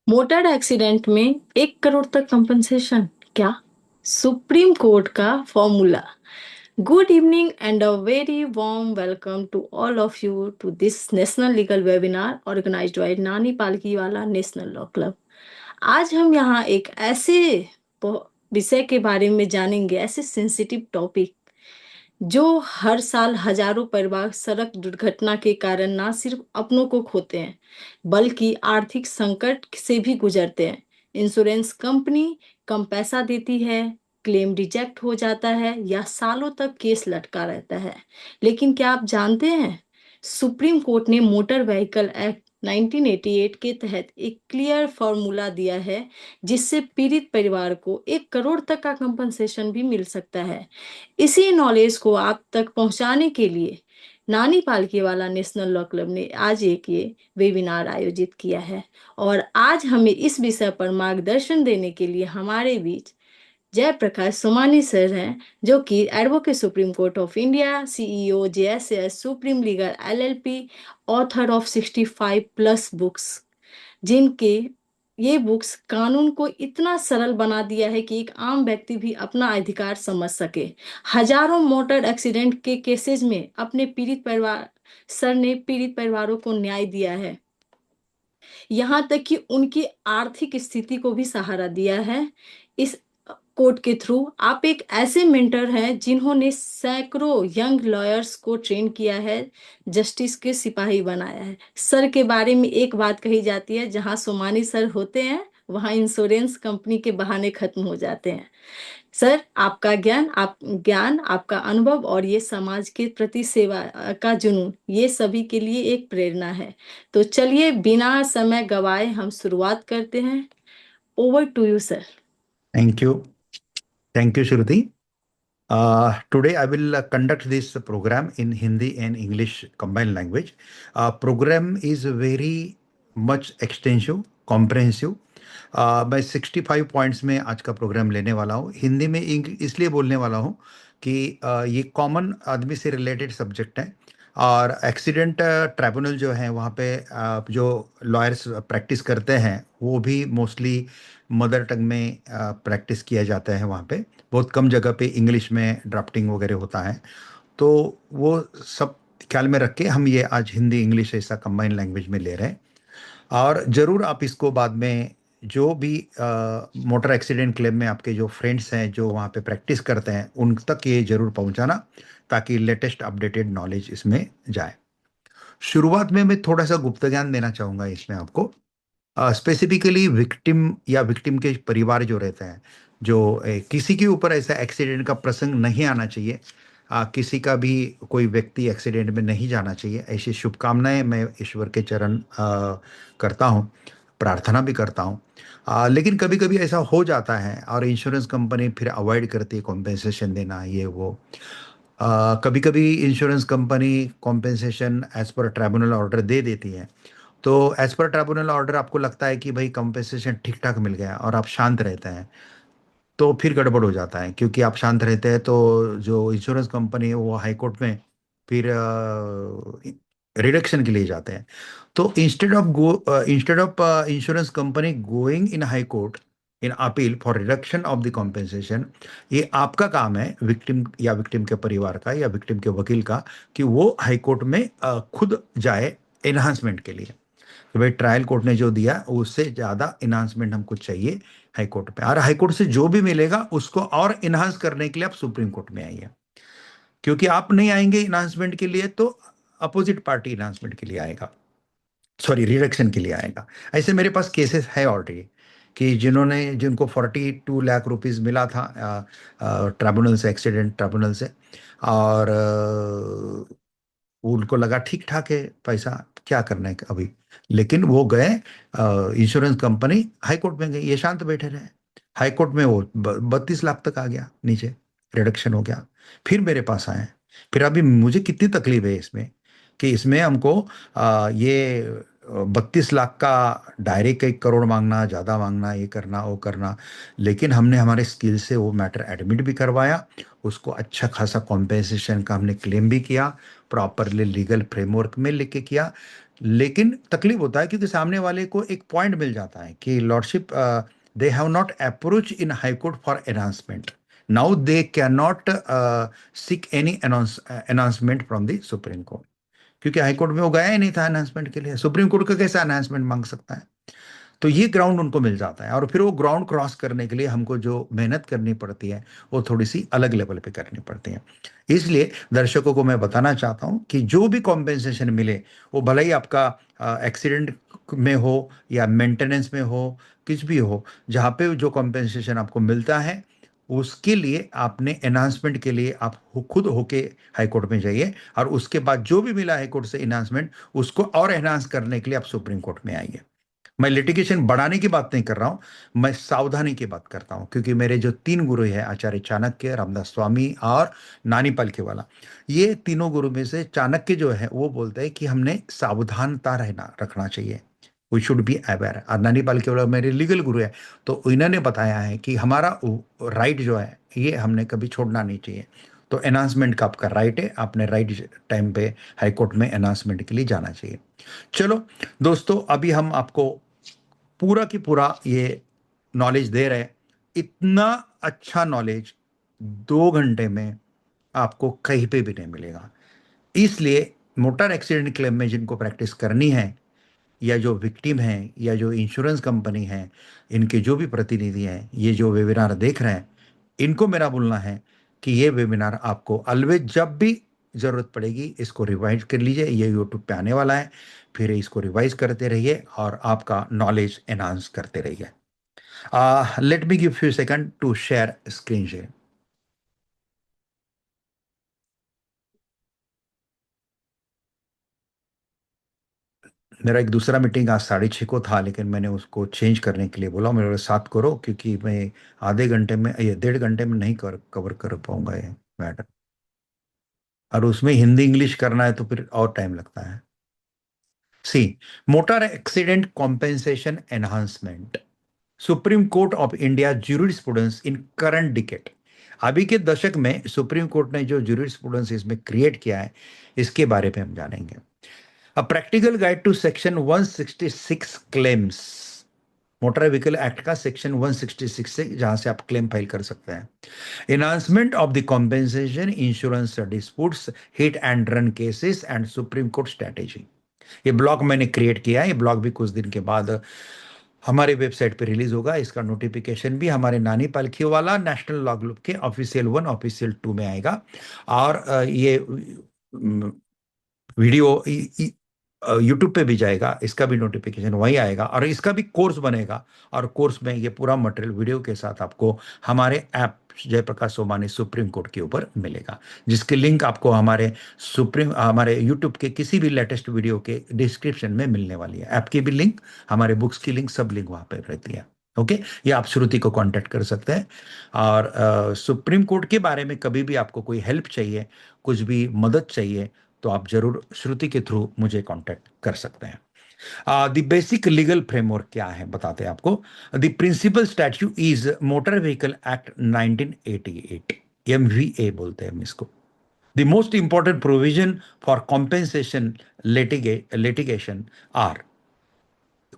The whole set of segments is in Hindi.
मोटर एक्सीडेंट में 1 करोड़ तक कंपनसेशन क्या? सुप्रीम कोर्ट का formula. Good evening and a very warm welcome to all of you to this national legal webinar organised by Nani Palkhivala national law club. आज हम यहाँ एक ऐसे विषय के बारे में जानेंगे, ऐसे सेंसिटिव टॉपिक जो हर साल हजारों परिवार सड़क दुर्घटना के कारण ना सिर्फ अपनों को खोते हैं बल्कि आर्थिक संकट से भी गुजरते हैं। इंश्योरेंस कंपनी कम पैसा देती है, क्लेम रिजेक्ट हो जाता है या सालों तक केस लटका रहता है। लेकिन क्या आप जानते हैं, सुप्रीम कोर्ट ने मोटर व्हीकल एक्ट 1988 के तहत एक क्लियर फॉर्मूला दिया है जिससे पीड़ित परिवार को 1 करोड़ तक का कंपनसेशन भी मिल सकता है। इसी नॉलेज को आप तक पहुंचाने के लिए नानी पालकीवाला नेशनल लॉ क्लब ने आज एक ये वेबिनार आयोजित किया है। और आज हमें इस विषय पर मार्गदर्शन देने के लिए हमारे बीच जयप्रकाश सोमानी सर हैं, जो कि advocate supreme court of India, CEO JSS supreme legal LLP, author of 65+ books, जिनके ये बुक्स कानून को इतना सरल बना दिया है कि एक आम व्यक्ति भी अपना अधिकार समझ सके। हजारों मोटर एक्सीडेंट के केसेस में अपने पीड़ित परिवार सर ने पीड़ित परिवारों को न्याय दिया है, यहाँ तक कि उनकी आर्थिक स्थिति को भी सहारा दिया है। इस कोर्ट के थ्रू आप एक ऐसे मेंटर हैं जिन्होंने सैकड़ों यंग लॉयर्स को ट्रेन किया है, जस्टिस के सिपाही बनाया है। सर के बारे में एक बात कही जाती है, जहां सोमानी सर होते हैं वहां इंश्योरेंस कंपनी के बहाने खत्म हो जाते हैं। सर, आपका ज्ञान, आपका अनुभव और ये समाज के प्रति सेवा का जुनून, ये सभी के लिए एक प्रेरणा है। तो चलिए बिना समय गवाए हम शुरुआत करते हैं। Over to you sir. Thank you. Thank you, Shruti. Today I will conduct this program in Hindi and English combined language. Program is very much extensive, comprehensive. मैं 65 पॉइंट्स में आज का प्रोग्राम लेने वाला हूँ। हिंदी में इसलिए बोलने वाला हूँ कि ये कॉमन आदमी से रिलेटेड सब्जेक्ट है। और एक्सीडेंट ट्राइब्यूनल जो है वहाँ पे जो लॉयर्स प्रैक्टिस करते हैं वो भी मोस्टली मदर टंग में प्रैक्टिस किया जाता है। वहाँ पे बहुत कम जगह पे इंग्लिश में ड्राफ्टिंग वगैरह होता है। तो वो सब ख्याल में रख के हम ये आज हिंदी इंग्लिश ऐसा कंबाइन लैंग्वेज में ले रहे हैं। और ज़रूर आप इसको बाद में जो भी मोटर एक्सीडेंट क्लेम में आपके जो फ्रेंड्स हैं जो वहाँ पे प्रैक्टिस करते हैं उन तक ये ज़रूर पहुँचाना, ताकि लेटेस्ट अपडेटेड नॉलेज इसमें जाए। शुरुआत में मैं थोड़ा सा गुप्त ज्ञान देना चाहूँगा इसमें आपको। स्पेसिफिकली विक्टिम या विक्टिम के परिवार जो रहते हैं, जो किसी के ऊपर ऐसा एक्सीडेंट का प्रसंग नहीं आना चाहिए। किसी का भी कोई व्यक्ति एक्सीडेंट में नहीं जाना चाहिए, ऐसी शुभकामनाएं मैं ईश्वर के चरण करता हूँ, प्रार्थना भी करता हूँ। लेकिन कभी कभी ऐसा हो जाता है और इंश्योरेंस कंपनी फिर अवॉइड करती है कॉम्पेंसेशन देना, ये वो। कभी कभी insurance company compensation as per tribunal order दे देती है। तो एज पर ट्राइब्यूनल ऑर्डर आपको लगता है कि भाई कंपेंसेशन ठीक ठाक मिल गया और आप शांत रहते हैं, तो फिर गड़बड़ हो जाता है। क्योंकि आप शांत रहते हैं तो जो इंश्योरेंस कंपनी है वो हाई कोर्ट में फिर रिडक्शन के लिए जाते हैं। तो instead of insurance company going in high court in appeal for reduction of the compensation, ये आपका काम है विक्टिम या विक्टिम के परिवार का या विक्टिम के वकील का, कि वो हाई कोर्ट में खुद जाए एनहांसमेंट के लिए। कि भाई ट्रायल कोर्ट ने जो दिया उससे ज्यादा इन्हांसमेंट हमको चाहिए हाई कोर्ट पे, और हाई कोर्ट से जो भी मिलेगा उसको और इन्हांस करने के लिए आप सुप्रीम कोर्ट में आइए। क्योंकि आप नहीं आएंगे इन्हांसमेंट के लिए तो अपोजिट पार्टी इन्हांसमेंट के लिए आएगा, सॉरी रिडक्शन के लिए आएगा। ऐसे मेरे पास केसेस है ऑलरेडी कि जिनको 42 लाख रुपीस मिला था ट्राइब्यूनल से, एक्सीडेंट ट्राइब्यूनल से। और उनको लगा ठीक ठाक है पैसा, क्या करना है अभी। लेकिन वो गए, इंश्योरेंस कंपनी हाई कोर्ट में गई, ये शांत बैठे रहे। हाई कोर्ट में वो 32 लाख तक आ गया, नीचे रिडक्शन हो गया। फिर मेरे पास आए। फिर अभी मुझे कितनी तकलीफ है इसमें कि इसमें हमको ये 32 लाख का डायरेक्ट 1 करोड़ मांगना, ज़्यादा मांगना, ये करना वो करना। लेकिन हमने हमारे स्किल से वो मैटर एडमिट भी करवाया, उसको अच्छा खासा कॉम्पेंसेशन का हमने क्लेम भी किया, प्रॉपरली लीगल फ्रेमवर्क में लेके किया। लेकिन तकलीफ होता है क्योंकि सामने वाले को एक पॉइंट मिल जाता है कि lordship they have not approach in high court for enhancement, now they can not seek any announcement from the supreme court, क्योंकि हाई कोर्ट में वो गया ही नहीं था एनहांसमेंट के लिए। सुप्रीम कोर्ट का कैसे एनहांसमेंट मांग सकता है? तो ये ग्राउंड उनको मिल जाता है, और फिर वो ग्राउंड क्रॉस करने के लिए हमको जो मेहनत करनी पड़ती है वो थोड़ी सी अलग लेवल पे करनी पड़ती है। इसलिए दर्शकों को मैं बताना चाहता हूं कि जो भी कॉम्पेंसेशन मिले, वो भले ही आपका एक्सीडेंट में हो या मेंटेनेंस में हो, कुछ भी हो, जहाँ पे जो कॉम्पेंसेशन आपको मिलता है उसके लिए आपने एनहांसमेंट के लिए आप खुद होके हाई कोर्ट में जाइए, और उसके बाद जो भी मिला हाई कोर्ट से एनहांसमेंट, उसको और एनहांस करने के लिए आप सुप्रीम कोर्ट में आइए। मैं लिटिगेशन बढ़ाने की बात नहीं कर रहा हूं, मैं सावधानी की बात करता हूं, क्योंकि मेरे जो 3 गुरु हैं, आचार्य चाणक्य, रामदास स्वामी और नानी पालकीवाला, ये तीनों गुरु में से चाणक्य जो है वो बोलते हैं कि हमने सावधानता रहना रखना चाहिए, वी शुड बी अवेयर। और नानी पालकीवाला मेरे लीगल गुरु है, तो इन्होंने बताया है कि हमारा राइट जो है ये हमने कभी छोड़ना नहीं चाहिए। तो एनाउंसमेंट का आपका राइट है, आपने राइट टाइम पे हाई कोर्ट में एनाउंसमेंट के लिए जाना चाहिए। चलो दोस्तों, अभी हम आपको पूरा की पूरा ये नॉलेज दे रहे हैं। इतना अच्छा नॉलेज 2 घंटे में आपको कहीं पे भी नहीं मिलेगा। इसलिए मोटर एक्सीडेंट क्लेम में जिनको प्रैक्टिस करनी है, या जो विक्टिम हैं, या जो इंश्योरेंस कंपनी है, इनके जो भी प्रतिनिधि हैं, ये जो वेबिनार देख रहे हैं, इनको मेरा बोलना है कि ये वेबिनार आपको ऑलवेज जब भी जरूरत पड़ेगी इसको रिवाइज कर लीजिए। ये यूट्यूब पे आने वाला है, फिर इसको रिवाइज करते रहिए और आपका नॉलेज एनहांस करते रहिए। Let me give few second to share screen share. मेरा एक दूसरा मीटिंग आज 6:30 को था, लेकिन मैंने उसको चेंज करने के लिए बोला, मेरे साथ करो, क्योंकि मैं आधे घंटे में, ये 1.5 घंटे में नहीं कवर कर पाऊंगा ये मैटर, और उसमें हिंदी इंग्लिश करना है तो फिर और टाइम लगता है। See, motor accident compensation enhancement, supreme court of India jurisprudence in current decade. अभी के दशक में सुप्रीम कोर्ट ने जो ज्यूरिस्प्रूडेंस इसमें क्रिएट किया है, इसके बारे में हम जानेंगे। A practical guide to section 166 claims, motor vehicle act का सेक्शन 166 से, जहां से आप क्लेम फाइल कर सकते हैं। Enhancement of the compensation insurance disputes, hit and run cases and supreme court strategy. ये ब्लॉग मैंने क्रिएट किया है, ये ब्लॉग भी कुछ दिन के बाद हमारे वेबसाइट पे रिलीज होगा। इसका नोटिफिकेशन भी हमारे नानी पालखी वाला नेशनल लॉ ग्रुप के ऑफिशियल 1, ऑफिशियल 2 में आएगा। और ये वीडियो यूट्यूब पे भी जाएगा, इसका भी नोटिफिकेशन वहीं आएगा, और इसका भी कोर्स बनेगा। और कोर्स में ये पूरा मटेरियल वीडियो के साथ आपको हमारे app Jayprakash Somani Supreme Court के ऊपर मिलेगा, जिसकी लिंक आपको हमारे यूट्यूब के किसी भी लेटेस्ट वीडियो के डिस्क्रिप्शन में मिलने वाली है। ऐप की भी लिंक, हमारे बुक्स की लिंक, सब लिंक वहां पे रहती है। ओके, ये आप श्रुति को कांटेक्ट कर सकते हैं। और सुप्रीम कोर्ट के बारे में कभी भी आपको कोई हेल्प चाहिए, कुछ भी मदद चाहिए, तो आप जरूर श्रुति के थ्रू मुझे कांटेक्ट कर सकते हैं। द बेसिक लीगल फ्रेमवर्क क्या है बताते हैं आपको। The principal statute is motor vehicle act 1988, MVA बोलते हैं हम इसको। The most important provision for compensation litigation are,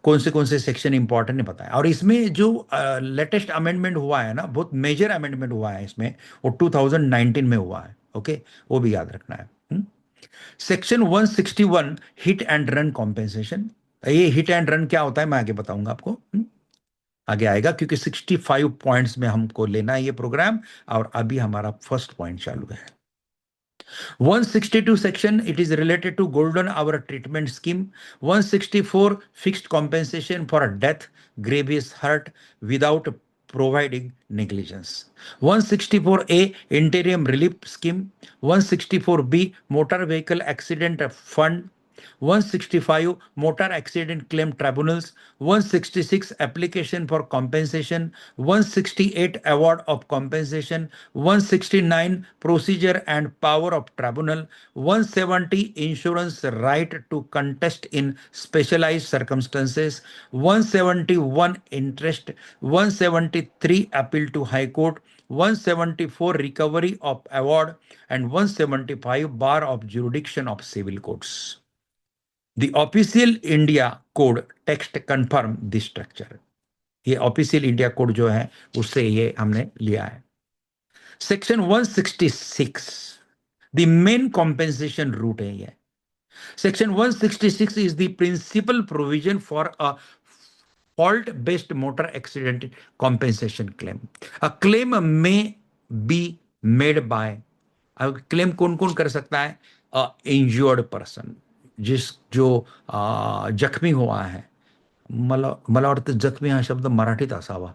कौन से सेक्शन इंपॉर्टेंट है बताया। और इसमें जो लेटेस्ट अमेंडमेंट हुआ है ना, बहुत मेजर अमेंडमेंट हुआ है इसमें, वो 2019 में हुआ है। ओके, वो भी याद रखना है। Section 161, hit and run compensation. ये हिट एंड रन क्या होता है मैं आगे बताऊंगा आपको, आगे आएगा, क्योंकि 65 पॉइंट्स में हमको लेना है ये प्रोग्राम, और अभी हमारा फर्स्ट पॉइंट चालू है। 162 section, it is related to golden hour treatment scheme. 164, fixed compensation for death, grievous hurt without providing negligence. 164A, interim relief scheme. 164B, motor vehicle accident fund 165 motor accident claim tribunals, 166 application for compensation, 168 award of compensation, 169 procedure and power of tribunal, 170 insurance right to contest in specialized circumstances, 171 interest, 173 appeal to High Court, 174 recovery of award, and 175 bar of jurisdiction of civil courts. The official India code text confirm this structure. ये ऑफिशियल इंडिया कोड जो है उससे ये हमने लिया है. Section 166 the main compensation route है ये. Section 166 is the principal provision for a fault-based motor accident compensation claim. A claim may be made by, claim कौन कौन कर सकता है? इंज्योर्ड पर्सन, जो जखमी हुआ है. मला वाटतं जखमी हा शब्द मराठीत असावा.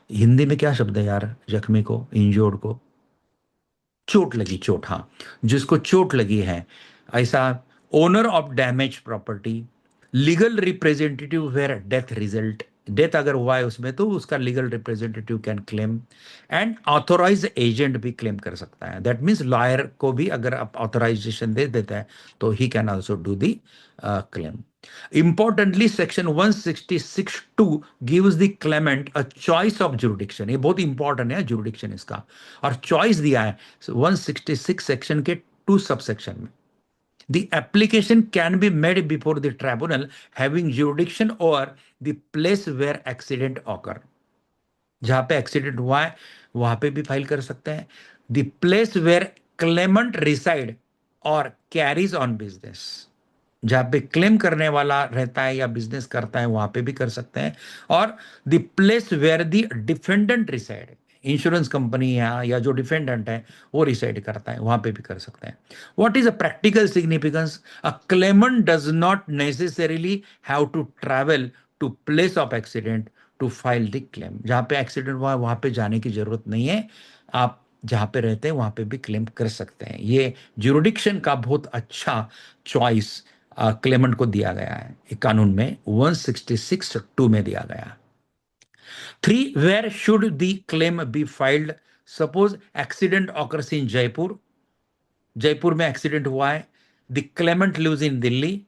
हिंदी में क्या शब्द है यार जखमी को, इंज्योर्ड को? चोट लगी, चोट. हाँ, जिसको चोट लगी है ऐसा. Owner of damage property, legal representative where death result, death अगर हुआ है उसमें तो उसका legal representative can claim, and authorise agent भी क्लेम कर सकता है. दैट मीन्स लॉयर को भी अगर आप ऑथोराइजेशन दे देता है तो he can also do the claim. Importantly, section 166(2) gives the claimant a choice of jurisdiction. ये बहुत इंपॉर्टेंट है jurisdiction इसका, और चॉइस दिया है 166 सेक्शन के 2 सबसेक्शन में. The application can be made before the tribunal having jurisdiction over the place where accident occur. जहां पे एक्सीडेंट हुआ है वहां पे भी फाइल कर सकते हैं. The place where claimant reside or carries on business, जहां पे क्लेम करने वाला रहता है या बिजनेस करता है वहां पे भी कर सकते हैं. और the place where the defendant reside, insurance company या जो डिफेंडेंट है वो रिसाइड करता है वहां पे भी कर सकते हैं. What is a practical significance? A claimant does not necessarily have to travel to place of accident to file the claim. जहां पे एक्सीडेंट हुआ है वहां पे जाने की जरूरत नहीं है, आप जहां पे रहते हैं वहां पे भी क्लेम कर सकते हैं. ये जुरिडिक्शन का बहुत अच्छा चॉइस क्लेमेंट को दिया गया है कानून में 166(2) में दिया गया. 3. Where should the claim be filed? Suppose accident occurs in Jaipur, Jaipur में एक्सीडेंट हुआ है. The claimant lives in Delhi,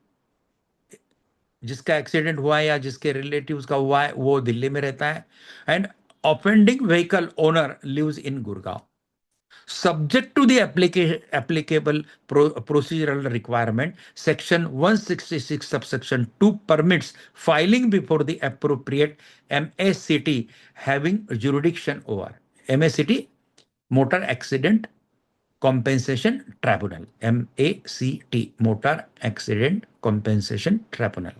जिसका एक्सीडेंट हुआ है या जिसके रिलेटिव्स का हुआ है वो दिल्ली में रहता है. And offending vehicle owner lives in Gurgaon. Subject to the applicable procedural requirement, section 166 subsection 2 permits filing before the appropriate MACT having jurisdiction over. MACT, Motor Accident Compensation Tribunal. MACT, Motor Accident Compensation Tribunal.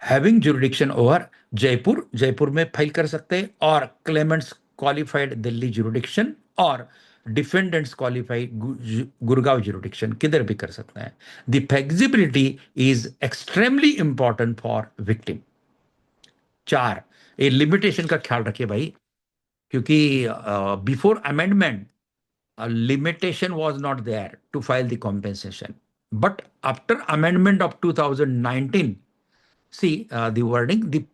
Having jurisdiction over Jaipur, Jaipur में फाइल कर सकते हैं. और क्लेमेंट्स क्वालिफाइड दिल्ली जुरिडिक्शन, और डिफेंडेंट्स क्वालिफाइड गुड़गांव जुरिडिक्शन, किधर भी कर सकते हैं. The flexibility is extremely important for victim. 4, ये लिमिटेशन का ख्याल रखिए भाई, क्योंकि before amendment limitation was not there to file the compensation, but after amendment of 2019, see the wording, the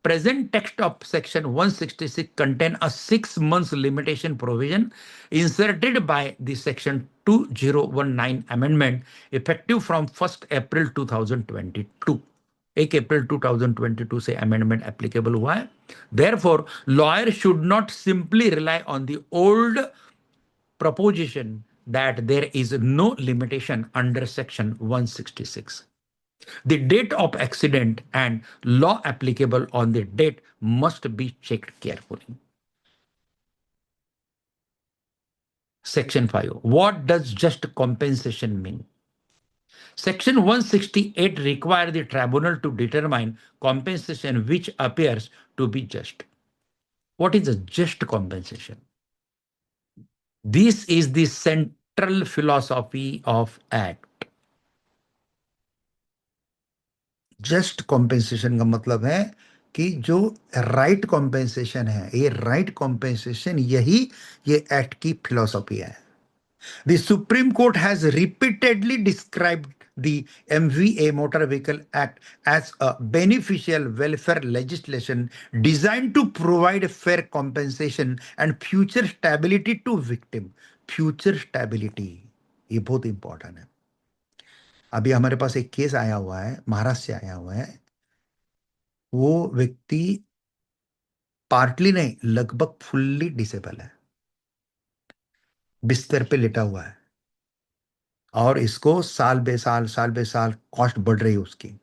present text of section 166 contain a 6 months limitation provision inserted by the section 2019 amendment effective from 1st April 2022. 1 अप्रैल 2022 से amendment applicable हुआ है. Therefore, lawyer should not simply rely on the old proposition that there is no limitation under section 166. The date of accident and law applicable on the date must be checked carefully. Section 5. What does just compensation mean? Section 168 requires the tribunal to determine compensation which appears to be just. What is a just compensation? This is the central philosophy of act. Just compensation का मतलब है कि जो राइट कॉम्पेंसेशन है, ये राइट कॉम्पेंसेशन, यही ये एक्ट की फिलॉसफी है. The Supreme Court has repeatedly described the MVA Motor Vehicle Act as a beneficial welfare legislation designed to provide fair compensation and future stability to victim. Future stability, ये बहुत इंपॉर्टेंट है। अभी हमारे पास एक केस आया हुआ है, महाराष्ट्र से आया हुआ है। वो व्यक्ति पार्टली नहीं, लगभग फुल्ली डिसेबल है, बिस्तर पे लेटा हुआ है, और इसको साल बे साल कॉस्ट बढ़ रही है उसकी।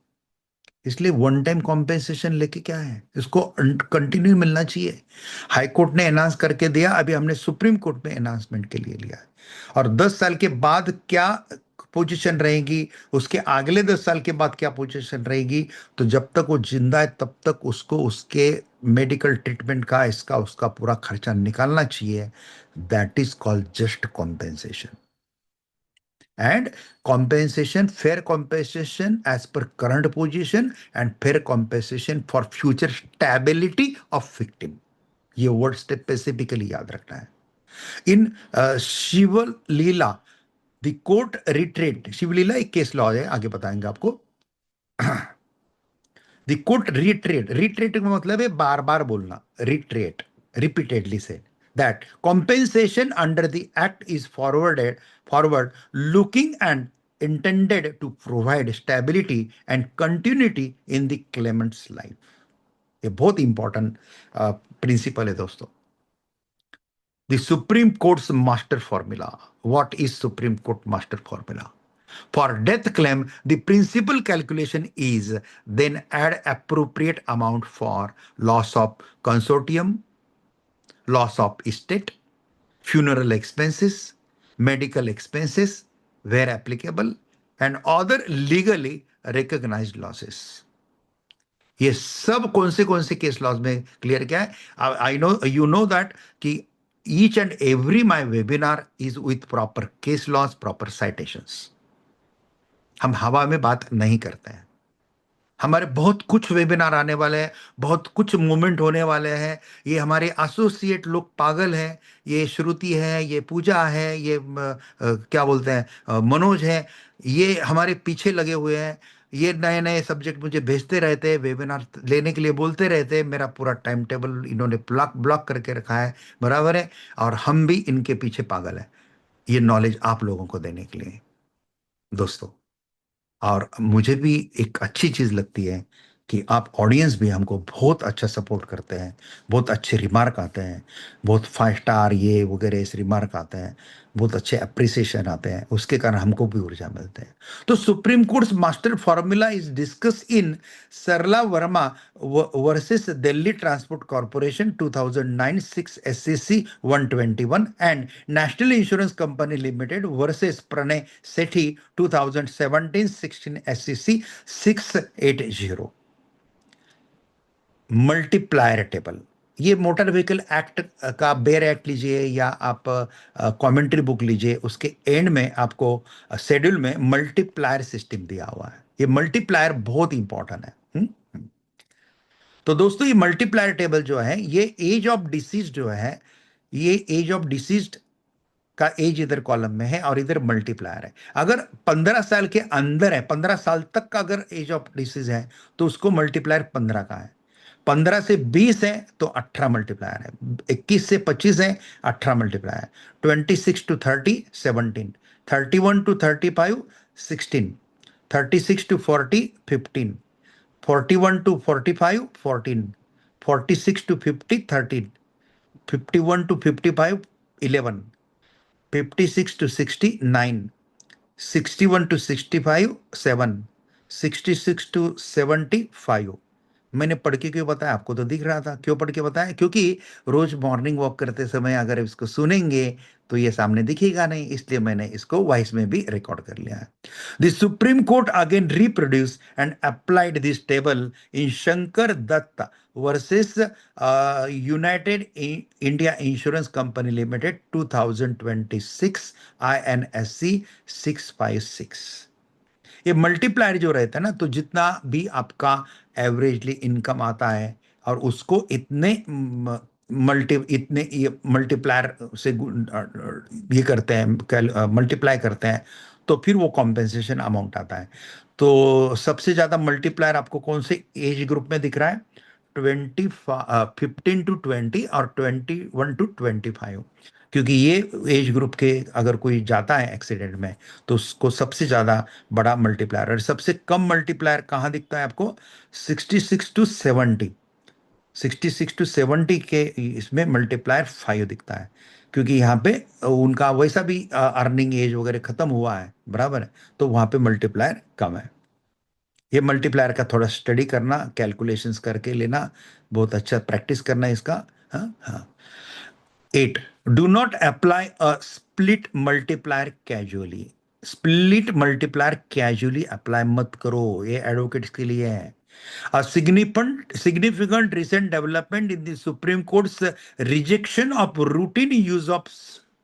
इसलिए वन टाइम कॉम्पेंसेशन लेके क्या है, इसको कंटिन्यू मिलना चाहिए। हाई कोर्ट ने अनाउंस करके दिया, अभी हमने सुप्रीम कोर्ट में अनाउंसमेंट के लिए लिया है। और 10 साल के बाद क्या पोजीशन रहेगी, उसके अगले 10 साल के बाद क्या पोजीशन रहेगी, तो जब तक वो जिंदा है तब तक उसको उसके मेडिकल ट्रीटमेंट का, इसका उसका पूरा खर्चा निकालना चाहिए। That is called just compensation. And compensation, fair compensation as per current position, and fair compensation for future stability of victim. ये वर्ड स्पेसिफिकली याद रखना है। इन शिव लीला द कोर्ट रिट्रेट, शिवलीला एक केस लॉ है, आगे बताएंगे आपको। द कोर्ट रिट्रेट, रिट्रेट का मतलब है बार बार बोलना, रिट्रेट, रिपीटेडली से, that compensation under the act is forward looking and intended to provide stability and continuity in the claimant's life. ये बहुत इंपॉर्टेंट प्रिंसिपल है दोस्तों। The Supreme Court's master formula. What is Supreme Court master formula? For death claim, the principal calculation is then add appropriate amount for loss of consortium, loss of estate, funeral expenses, medical expenses where applicable, and other legally recognized losses. ये सब कौन से केस लॉज में क्लियर किया है? I know, you know that कि each and every my webinar is with proper case laws, proper citations. हम हवा में बात नहीं करते हैं। हमारे बहुत कुछ वेबिनार आने वाले हैं, बहुत कुछ मूवमेंट होने वाले हैं। ये हमारे एसोसिएट लोग पागल हैं, ये श्रुति है, ये पूजा है, ये क्या बोलते हैं, मनोज है, ये हमारे पीछे लगे हुए हैं। ये नए नए सब्जेक्ट मुझे भेजते रहते हैं, वेबिनार लेने के लिए बोलते रहते हैं। मेरा पूरा टाइम टेबल इन्होंने ब्लॉक ब्लॉक करके रखा है, बराबर है। और हम भी इनके पीछे पागल हैं, ये नॉलेज आप लोगों को देने के लिए दोस्तों। और मुझे भी एक अच्छी चीज लगती है कि आप ऑडियंस भी हमको बहुत अच्छा सपोर्ट करते हैं, बहुत अच्छे रिमार्क आते हैं, बहुत 5 स्टार ये वगैरह ऐसे रिमार्क आते हैं, बहुत अच्छे अप्रिसिएशन आते हैं, उसके कारण हमको भी ऊर्जा मिलते हैं। तो Supreme Court master formula is discuss in Sarla Verma versus Delhi transport corporation 2009 6 SCC 121 and national insurance company limited versus Pranay Sethi 2017 16 SCC 680। Multiplier table, ये मोटर व्हीकल एक्ट का बेयर एक्ट लीजिए या आप कमेंट्री बुक लीजिए, उसके एंड में आपको शेड्यूल में मल्टीप्लायर सिस्टम दिया हुआ है। ये मल्टीप्लायर बहुत इंपॉर्टेंट है। तो दोस्तों ये मल्टीप्लायर टेबल जो है, ये एज ऑफ डिसीज जो है, ये एज ऑफ डिसीज का एज इधर कॉलम में है और इधर मल्टीप्लायर है। अगर 15 साल के अंदर है, 15 साल तक का अगर एज ऑफ डिसीज है, तो उसको मल्टीप्लायर 15 का है। 15 से 20 है तो 18 मल्टीप्लायर है। 21 से 25 है, 18 multiplier. 26 to 30 17, 31 to 35 16, 36 to 40 15, 41 to 45 14, 46 to 50 13, 51 to 55 11, 56 to 60 9, 61 to 65 7, 66 to 70 5। मैंने पढ़ के क्यों बताया? आपको तो दिख रहा था। क्यों पढ़ के बताया? क्योंकि रोज मॉर्निंग वॉक करते समय अगर इसको सुनेंगे तो ये सामने दिखेगा नहीं, इसलिए मैंने इसको वॉइस में भी रिकॉर्ड कर लिया है। The supreme Court again reproduce and applied this table in Shankar Datta versus United India insurance company limited 2026 INSC 656। ये मल्टीप्लायर जो रहता है ना, तो जितना भी आपका एवरेजली इनकम आता है और उसको इतने इतने ये मल्टीप्लायर से ये करते हैं, मल्टीप्लाई करते हैं, तो फिर वो कॉम्पेंसेशन अमाउंट आता है। तो सबसे ज्यादा मल्टीप्लायर आपको कौन से एज ग्रुप में दिख रहा है? 15 to 20 और 21 to 25, क्योंकि ये एज ग्रुप के अगर कोई जाता है एक्सीडेंट में तो उसको सबसे ज्यादा बड़ा मल्टीप्लायर, और सबसे कम मल्टीप्लायर कहाँ दिखता है आपको? 66 to 70। 66 to 70 के इसमें मल्टीप्लायर 5 दिखता है, क्योंकि यहाँ पे उनका वैसा भी अर्निंग एज वगैरह खत्म हुआ है, बराबर है, तो वहां पे मल्टीप्लायर कम है। ये मल्टीप्लायर का थोड़ा स्टडी करना, कैलकुलेशंस करके लेना, बहुत अच्छा प्रैक्टिस करना इसका। हाँ हाँ। 8, do not apply a split multiplier casually. Split multiplier casually apply मत करो, ये एडवोकेट्स के लिए है। A significant recent development in the Supreme Court's rejection of routine use of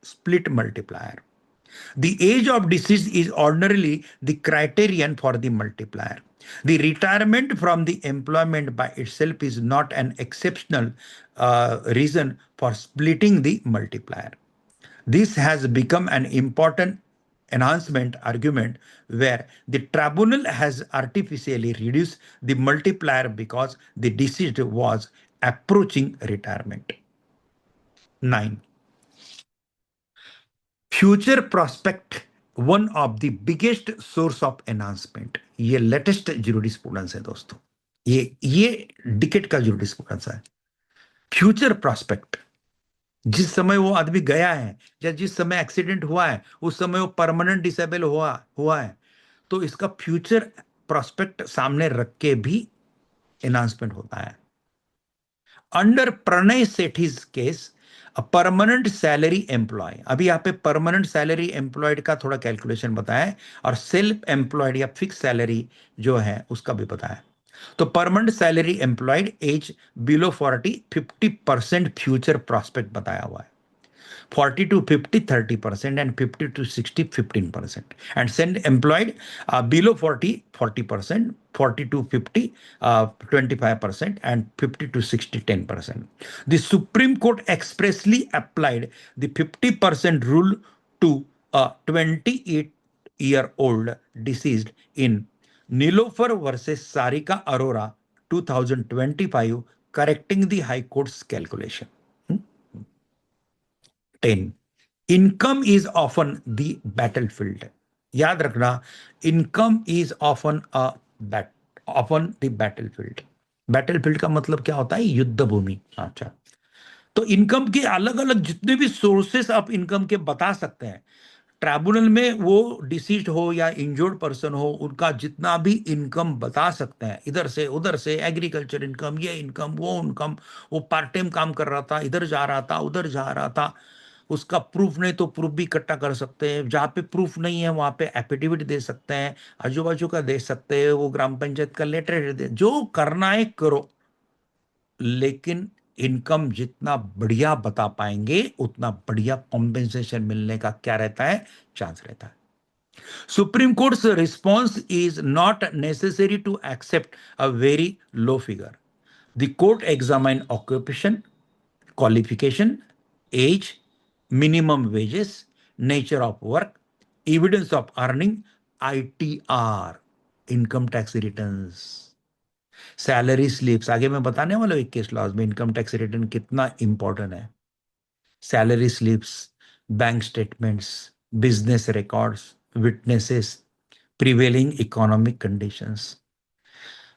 split multiplier. The age of decease is ordinarily the criterion for the multiplier. The retirement from the employment by itself is not an exceptional reason for splitting the multiplier. This has become an important enhancement argument where the tribunal has artificially reduced the multiplier because the deceased was approaching retirement. 9. Future prospect, one of the biggest source of enhancement. ये लेटेस्ट jurisprudence है दोस्तों, ये डिकेट का jurisprudence है। फ्यूचर प्रोस्पेक्ट, जिस समय वो आदमी गया है या जिस समय एक्सीडेंट हुआ है उस समय वो परमानेंट डिसेबल हुआ है, तो इसका फ्यूचर प्रोस्पेक्ट सामने रख के भी एनहांसमेंट होता है। Under Pranay Sethi's case, permanent salary employ, अभी यहाँ पे परमानेंट सैलरी एम्प्लॉयड का थोड़ा कैलकुलेशन बताया, और सेल्फ एम्प्लॉयड या फिक्स सैलरी जो है उसका भी बताया। तो permanent salary employed as below 40, 50% future prospect बताया हुआ है। 40 to 50, 30%, and 50 to 60, 15%. And send employed below 40, 40%, 40 to 50, 25%, and 50 to 60, 10%. The Supreme Court expressly applied the 50% rule to a 28-year-old deceased in Nilofer versus Sarika Arora 2025, correcting the High Court's calculation. 10. Income is often the battlefield. याद रखना, income is often the battlefield. Battlefield का मतलब क्या होता है? युद्ध भूमि। अच्छा, तो इनकम के अलग अलग जितने भी सोर्सेस आप इनकम के बता सकते हैं, ट्राइब्यूनल में वो डिसीज्ड हो या इंजर्ड पर्सन हो, उनका जितना भी इनकम बता सकते हैं, इधर से उधर से, एग्रीकल्चर इनकम, ये इनकम, वो इनकम, वो पार्ट टाइम काम कर रहा था, इधर जा रहा था, उधर जा रहा था, उसका प्रूफ नहीं तो प्रूफ भी इकट्ठा कर सकते हैं। जहां पे प्रूफ नहीं है वहां पे एफिडेविट दे सकते हैं, आजू बाजू का दे सकते हैं, वो ग्राम पंचायत का लेटर दे, जो करना है करो, लेकिन इनकम जितना बढ़िया बता पाएंगे उतना बढ़िया कॉम्पेंसेशन मिलने का क्या रहता है? चांस रहता है। Supreme Court's response is not necessary to accept a very low figure. The court examine occupation, qualification, age, minimum wages, nature of work, evidence of earning, ITR, income tax returns, salary slips. आगे मैं बताने वाला हूं 21 लॉज में इनकम टैक्स रिटर्न कितना इंपॉर्टेंट है। Salary slips, bank statements, business records, witnesses, prevailing economic conditions.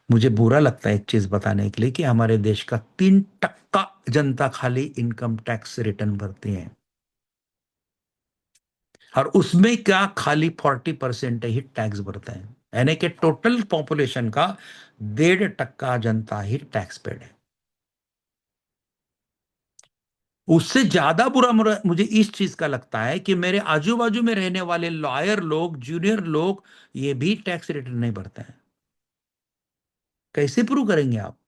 मुझे बुरा लगता है एक चीज बताने के लिए कि हमारे देश का 3% जनता खाली इनकम टैक्स रिटर्न भरती है, और उसमें क्या खाली 40% ही टैक्स भरते हैं, यानी कि टोटल पॉपुलेशन का 1.5% जनता ही टैक्स पेड है। उससे ज्यादा बुरा मुझे इस चीज का लगता है कि मेरे आजू बाजू में रहने वाले लॉयर लोग, जूनियर लोग, ये भी टैक्स रिटर्न नहीं भरते हैं। कैसे प्रूव करेंगे आप?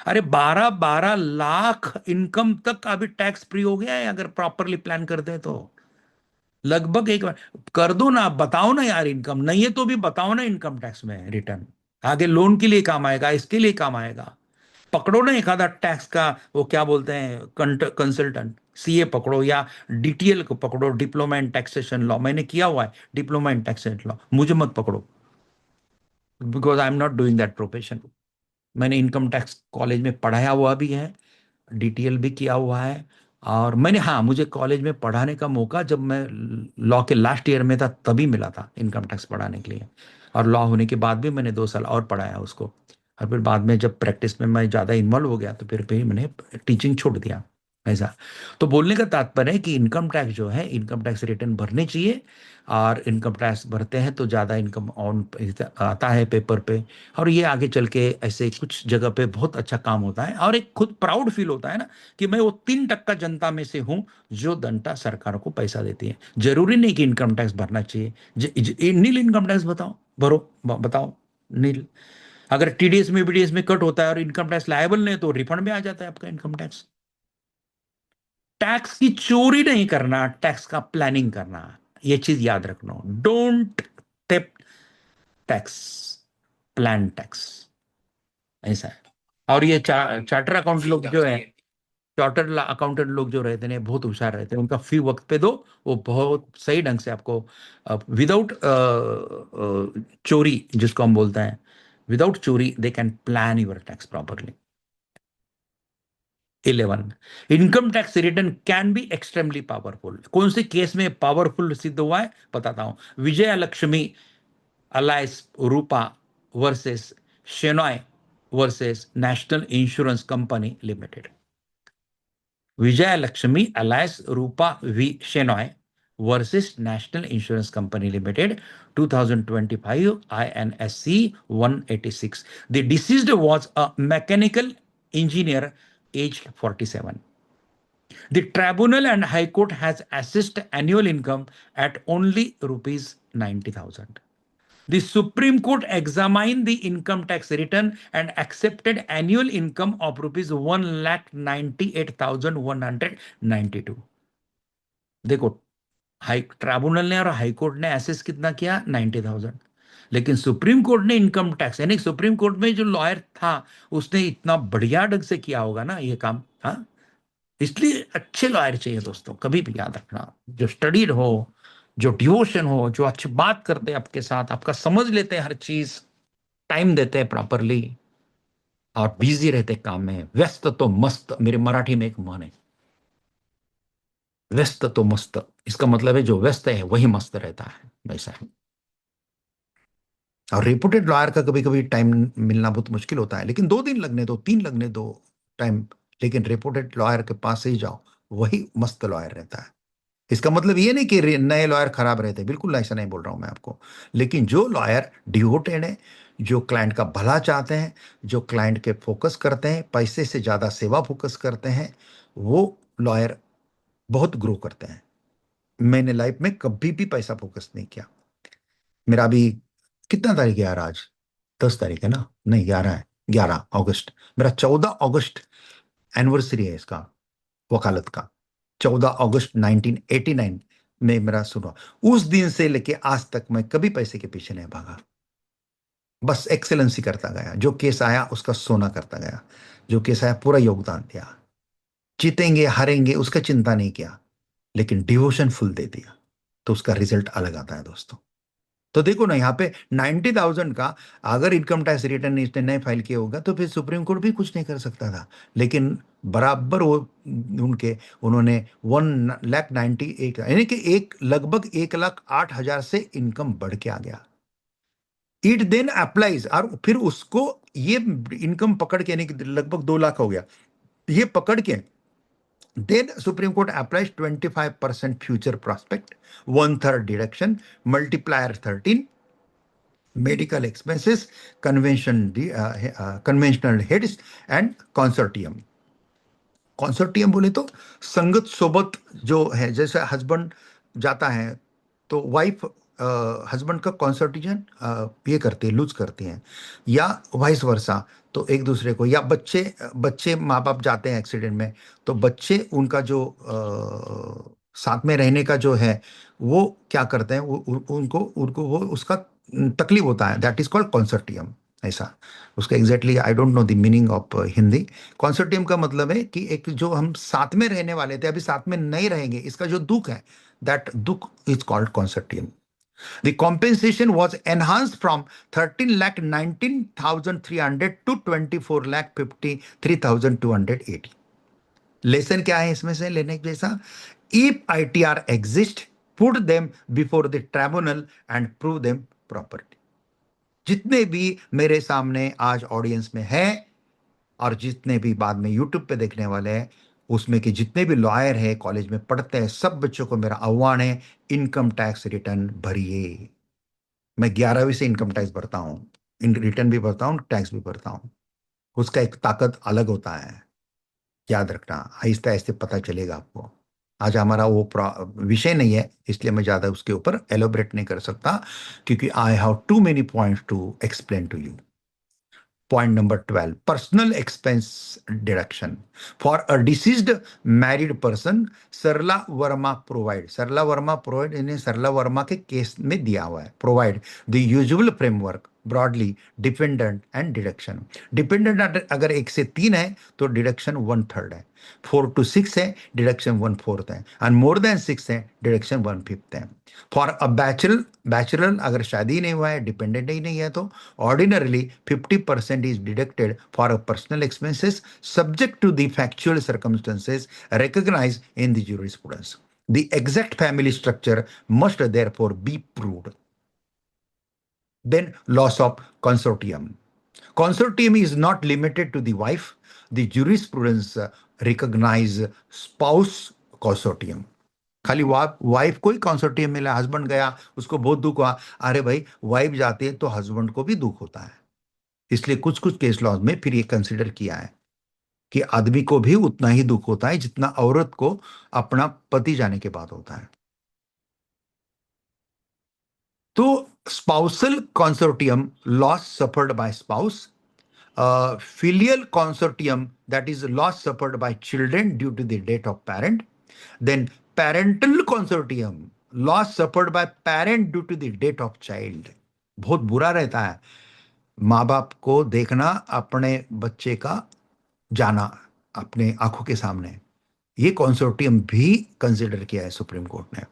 अरे 12-12 लाख इनकम तक अभी टैक्स फ्री हो गया है अगर प्रॉपरली प्लान करते हैं तो। लगभग एक बार कर दो ना, बताओ ना यार, इनकम नहीं है तो भी बताओ ना इनकम टैक्स में रिटर्न, आगे लोन के लिए काम आएगा, इसके लिए काम आएगा। पकड़ो ना एक आधा टैक्स का, वो क्या बोलते हैं, कंसल्टेंट, सीए पकड़ो या डीटीएल को पकड़ो, डिप्लोमा इन टैक्सेशन लॉ, मैंने किया हुआ है डिप्लोमा इन टैक्सेशन लॉ, मुझे मत पकड़ो, because I am not doing that profession. मैंने इनकम टैक्स कॉलेज में पढ़ाया हुआ भी है, डीटीएल भी किया हुआ है। और मैंने, हाँ, मुझे कॉलेज में पढ़ाने का मौका जब मैं लॉ के लास्ट ईयर में था तभी मिला था इनकम टैक्स पढ़ाने के लिए। और लॉ होने के बाद भी मैंने 2 साल और पढ़ाया उसको। और फिर बाद में जब प्रैक्टिस में मैं ज़्यादा इन्वॉल्व हो गया तो फिर मैंने टीचिंग छोड़ दिया, ऐसा। तो बोलने का तात्पर्य है कि इनकम टैक्स जो है, इनकम टैक्स रिटर्न भरने चाहिए। और इनकम टैक्स भरते हैं तो ज़्यादा इनकम ऑन आता है पेपर पे। और ये आगे चल के ऐसे कुछ जगह पे बहुत अच्छा काम होता है, और एक खुद प्राउड फील होता है ना कि मैं वो 3% जनता में से हूं जो जनता सरकार को पैसा देती है। जरूरी नहीं कि इनकम टैक्स भरना चाहिए। नील इनकम टैक्स बताओ, भरो, बताओ, नील। अगर टीडीएस में बीडीएस में कट होता है और इनकम टैक्स लायबल नहीं तो रिफंड में आ जाता है आपका इनकम टैक्स। टैक्स की चोरी नहीं करना, टैक्स का प्लानिंग करना, ये चीज याद रखना। Don't tape tax, plan tax, ऐसा है। और ये चार्टर अकाउंट लोग जो है, चार्टर्ड अकाउंटेंट लोग जो रहते हैं बहुत होशियार रहते हैं, उनका फी वक्त पे दो, वो बहुत सही ढंग से आपको विदाउट चोरी, जिसको हम बोलते हैं, विदाउट चोरी they can plan your tax properly. 11, income tax return can be extremely powerful. कौन से केस में पावरफुल सिद्ध हुआ है बताता हूं। Vijay Lakshmi alliance Rupa versus Shenoy versus national insurance company limited. Vijay Lakshmi alliance Rupa v Shenoy versus National Insurance Company Limited, 2025 INSC 186. The deceased was a mechanical engineer aged 47. The tribunal and High Court has assessed annual income at only rupees 90,000. The Supreme Court examined the income tax return and accepted annual income of rupees 1,98,192. देखो, हाई ट्राइब्यूनल ने और हाई कोर्ट ने एसेस कितना किया, 90,000। लेकिन सुप्रीम कोर्ट ने इनकम टैक्स, यानी सुप्रीम कोर्ट में जो लॉयर था उसने इतना बढ़िया ढंग से किया होगा ना ये काम, हाँ। इसलिए अच्छे लॉयर चाहिए दोस्तों, कभी भी याद रखना, जो स्टडीड हो, जो डिवोशन हो, जो अच्छी बात करते हैं आपके साथ, आपका समझ लेते हैं हर चीज, टाइम देते हैं प्रॉपरली, और बिजी रहते हैं काम में। व्यस्त तो मस्त, मेरे मराठी में एक मन है, व्यस्त तो मस्त, इसका मतलब है जो व्यस्त है वही मस्त रहता है, वैसा है। और रेपुटेड लॉयर का कभी कभी टाइम मिलना बहुत मुश्किल होता है, लेकिन 2 दिन लगने दो, 3 लगने दो टाइम, लेकिन रेपुटेड लॉयर के पास से ही जाओ, वही मस्त लॉयर रहता है। इसका मतलब ये नहीं कि नए लॉयर खराब रहते, बिल्कुल ऐसा नहीं बोल रहा हूं मैं आपको। लेकिन जो लॉयर डिवोटेड है, जो क्लाइंट का भला चाहते हैं, जो क्लाइंट के फोकस करते हैं, पैसे से ज्यादा सेवा फोकस करते हैं, वो लॉयर बहुत ग्रो करते हैं। मैंने लाइफ में कभी भी पैसा फोकस नहीं किया। मेरा अभी कितना तारीख है यार आज, 10 तारीख है ना, नहीं 11 है, 11 अगस्त। मेरा 14 अगस्त एनिवर्सरी है इसका, वकालत का। 14 अगस्त 1989 में मेरा सुना। उस दिन से लेके आज तक मैं कभी पैसे के पीछे नहीं भागा, बस एक्सेलेंसी करता गया। जो केस आया उसका सोना करता गया, जो केस आया पूरा योगदान दिया। जीतेंगे हारेंगे उसका चिंता नहीं किया, लेकिन डिवोशन फुल दे दिया, तो उसका रिजल्ट अलग आता है दोस्तों। तो देखो ना यहाँ पे 90,000 का अगर इनकम टैक्स रिटर्न इसने नहीं फाइल किया होगा तो फिर सुप्रीम कोर्ट भी कुछ नहीं कर सकता था। लेकिन बराबर वो उनके उन्होंने 1,98,000, यानी कि एक लगभग 1,08,000 से इनकम बढ़ के आ गया। इट देन अप्लाइज, और फिर उसको ये इनकम पकड़ के, यानी कि लगभग 2 लाख हो गया, ये पकड़ के then Supreme Court applies 25% future prospect, 1/3 deduction, multiplier 13, medical expenses, conventional heads and consortium। Consortium बोले तो संगत सोबत जो है, जैसे हस्बैंड जाता है तो वाइफ हस्बैंड का कॉन्सर्टिजन ये करती है, लूज करती हैं, या वाइस वर्सा। तो एक दूसरे को, या बच्चे बच्चे माँ बाप जाते हैं एक्सीडेंट में, तो बच्चे उनका जो साथ में रहने का जो है वो क्या करते हैं, वो उनको उनको वो उसका तकलीफ होता है, दैट इज कॉल्ड कॉन्सर्टियम, ऐसा उसका exactly I don't know the meaning of Hindi. Consortium का मतलब है कि एक जो हम साथ में रहने वाले थे अभी साथ में नहीं रहेंगे, इसका जो दुख है, दैट दुख is called consortium. The compensation was enhanced from 13 lakh 19,300 to 24 lakh 53,280। Lesson क्या है इसमें से लेने के जैसा? If ITR exist, put them before the tribunal and prove them property. जितने भी मेरे सामने आज ऑडियंस में है और जितने भी बाद में यूट्यूब पे देखने वाले हैं, उसमें के जितने भी लॉयर है, कॉलेज में पढ़ते हैं, सब बच्चों को मेरा आह्वान है, इनकम टैक्स रिटर्न भरिए। मैं 11वीं से इनकम टैक्स भरता हूँ, इन रिटर्न भी भरता हूँ, टैक्स भी भरता हूँ। उसका एक ताकत अलग होता है, याद रखना। आहिस्ता आहिस्ते पता चलेगा आपको। आज हमारा वो विषय नहीं है, इसलिए मैं ज्यादा उसके ऊपर एलोबरेट नहीं कर सकता, क्योंकि I have too many points to explain to you. Point number 12, personal expense deduction. For a deceased married person, Sarla Verma provide, Sarla Verma provide इन्हें सरला वर्मा के केस में दिया हुआ है, provide the usual framework broadly dependent and deduction. Dependent अगर 1 से 3 है तो डिडक्शन 1/3 है, 4 to 6 है डिडक्शन 1/4 है, एंड मोर देन 6 है डिडक्शन 1/5 है। फॉर अ बैचलर, बैचलर अगर शादी नहीं हुआ है, डिपेंडेंट ही नहीं है, तो ordinarily 50% is deducted for personal expenses subject to the factual circumstances recognized in the jurisprudence. The exact family structure must therefore be proved. Then loss of consortium. Consortium is not limited to the wife. The jurisprudence recognize spouse consortium. खाली वाइफ को ही कंसोर्टियम मिला, हस्बैंड गया उसको बहुत दुख हुआ, अरे भाई वाइफ जाती है तो हस्बैंड को भी दुख होता है। इसलिए कुछ कुछ केस लॉज में फिर ये कंसिडर किया है कि आदमी को भी उतना ही दुख होता है जितना औरत को अपना पति जाने के बाद होता है। तो spousal consortium, loss suffered by spouse, filial consortium, that is loss suffered by children due to the death of parent. Then parental consortium, loss suffered by parent due to the death of child। बहुत बुरा रहता है माँ बाप को देखना अपने बच्चे का जाना अपने आंखों के सामने। ये कंसोर्टियम भी कंसिडर किया है सुप्रीम कोर्ट ने।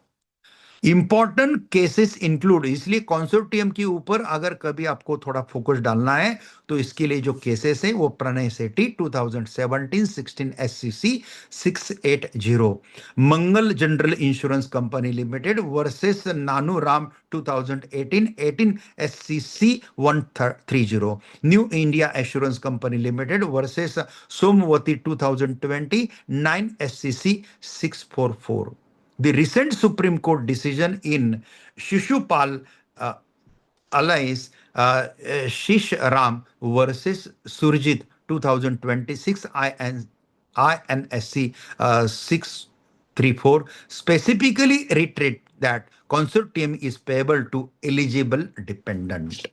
इंपॉर्टेंट केसेस इंक्लूड, इसलिए कंसोर्टियम के ऊपर अगर कभी आपको थोड़ा फोकस डालना है तो इसके लिए जो केसेस है वो Pranay Sethi 2017-16 SCC 680, Mangal general insurance company limited versus Nanu Ram 2018-18 SCC 130, new India assurance company limited versus Somvati 2020 9 SCC 644। The recent Supreme Court decision in Shishupal Alliance, Shish Ram versus Surjit 2026 INSC 634 specifically reiterate that consortium is payable to eligible dependent.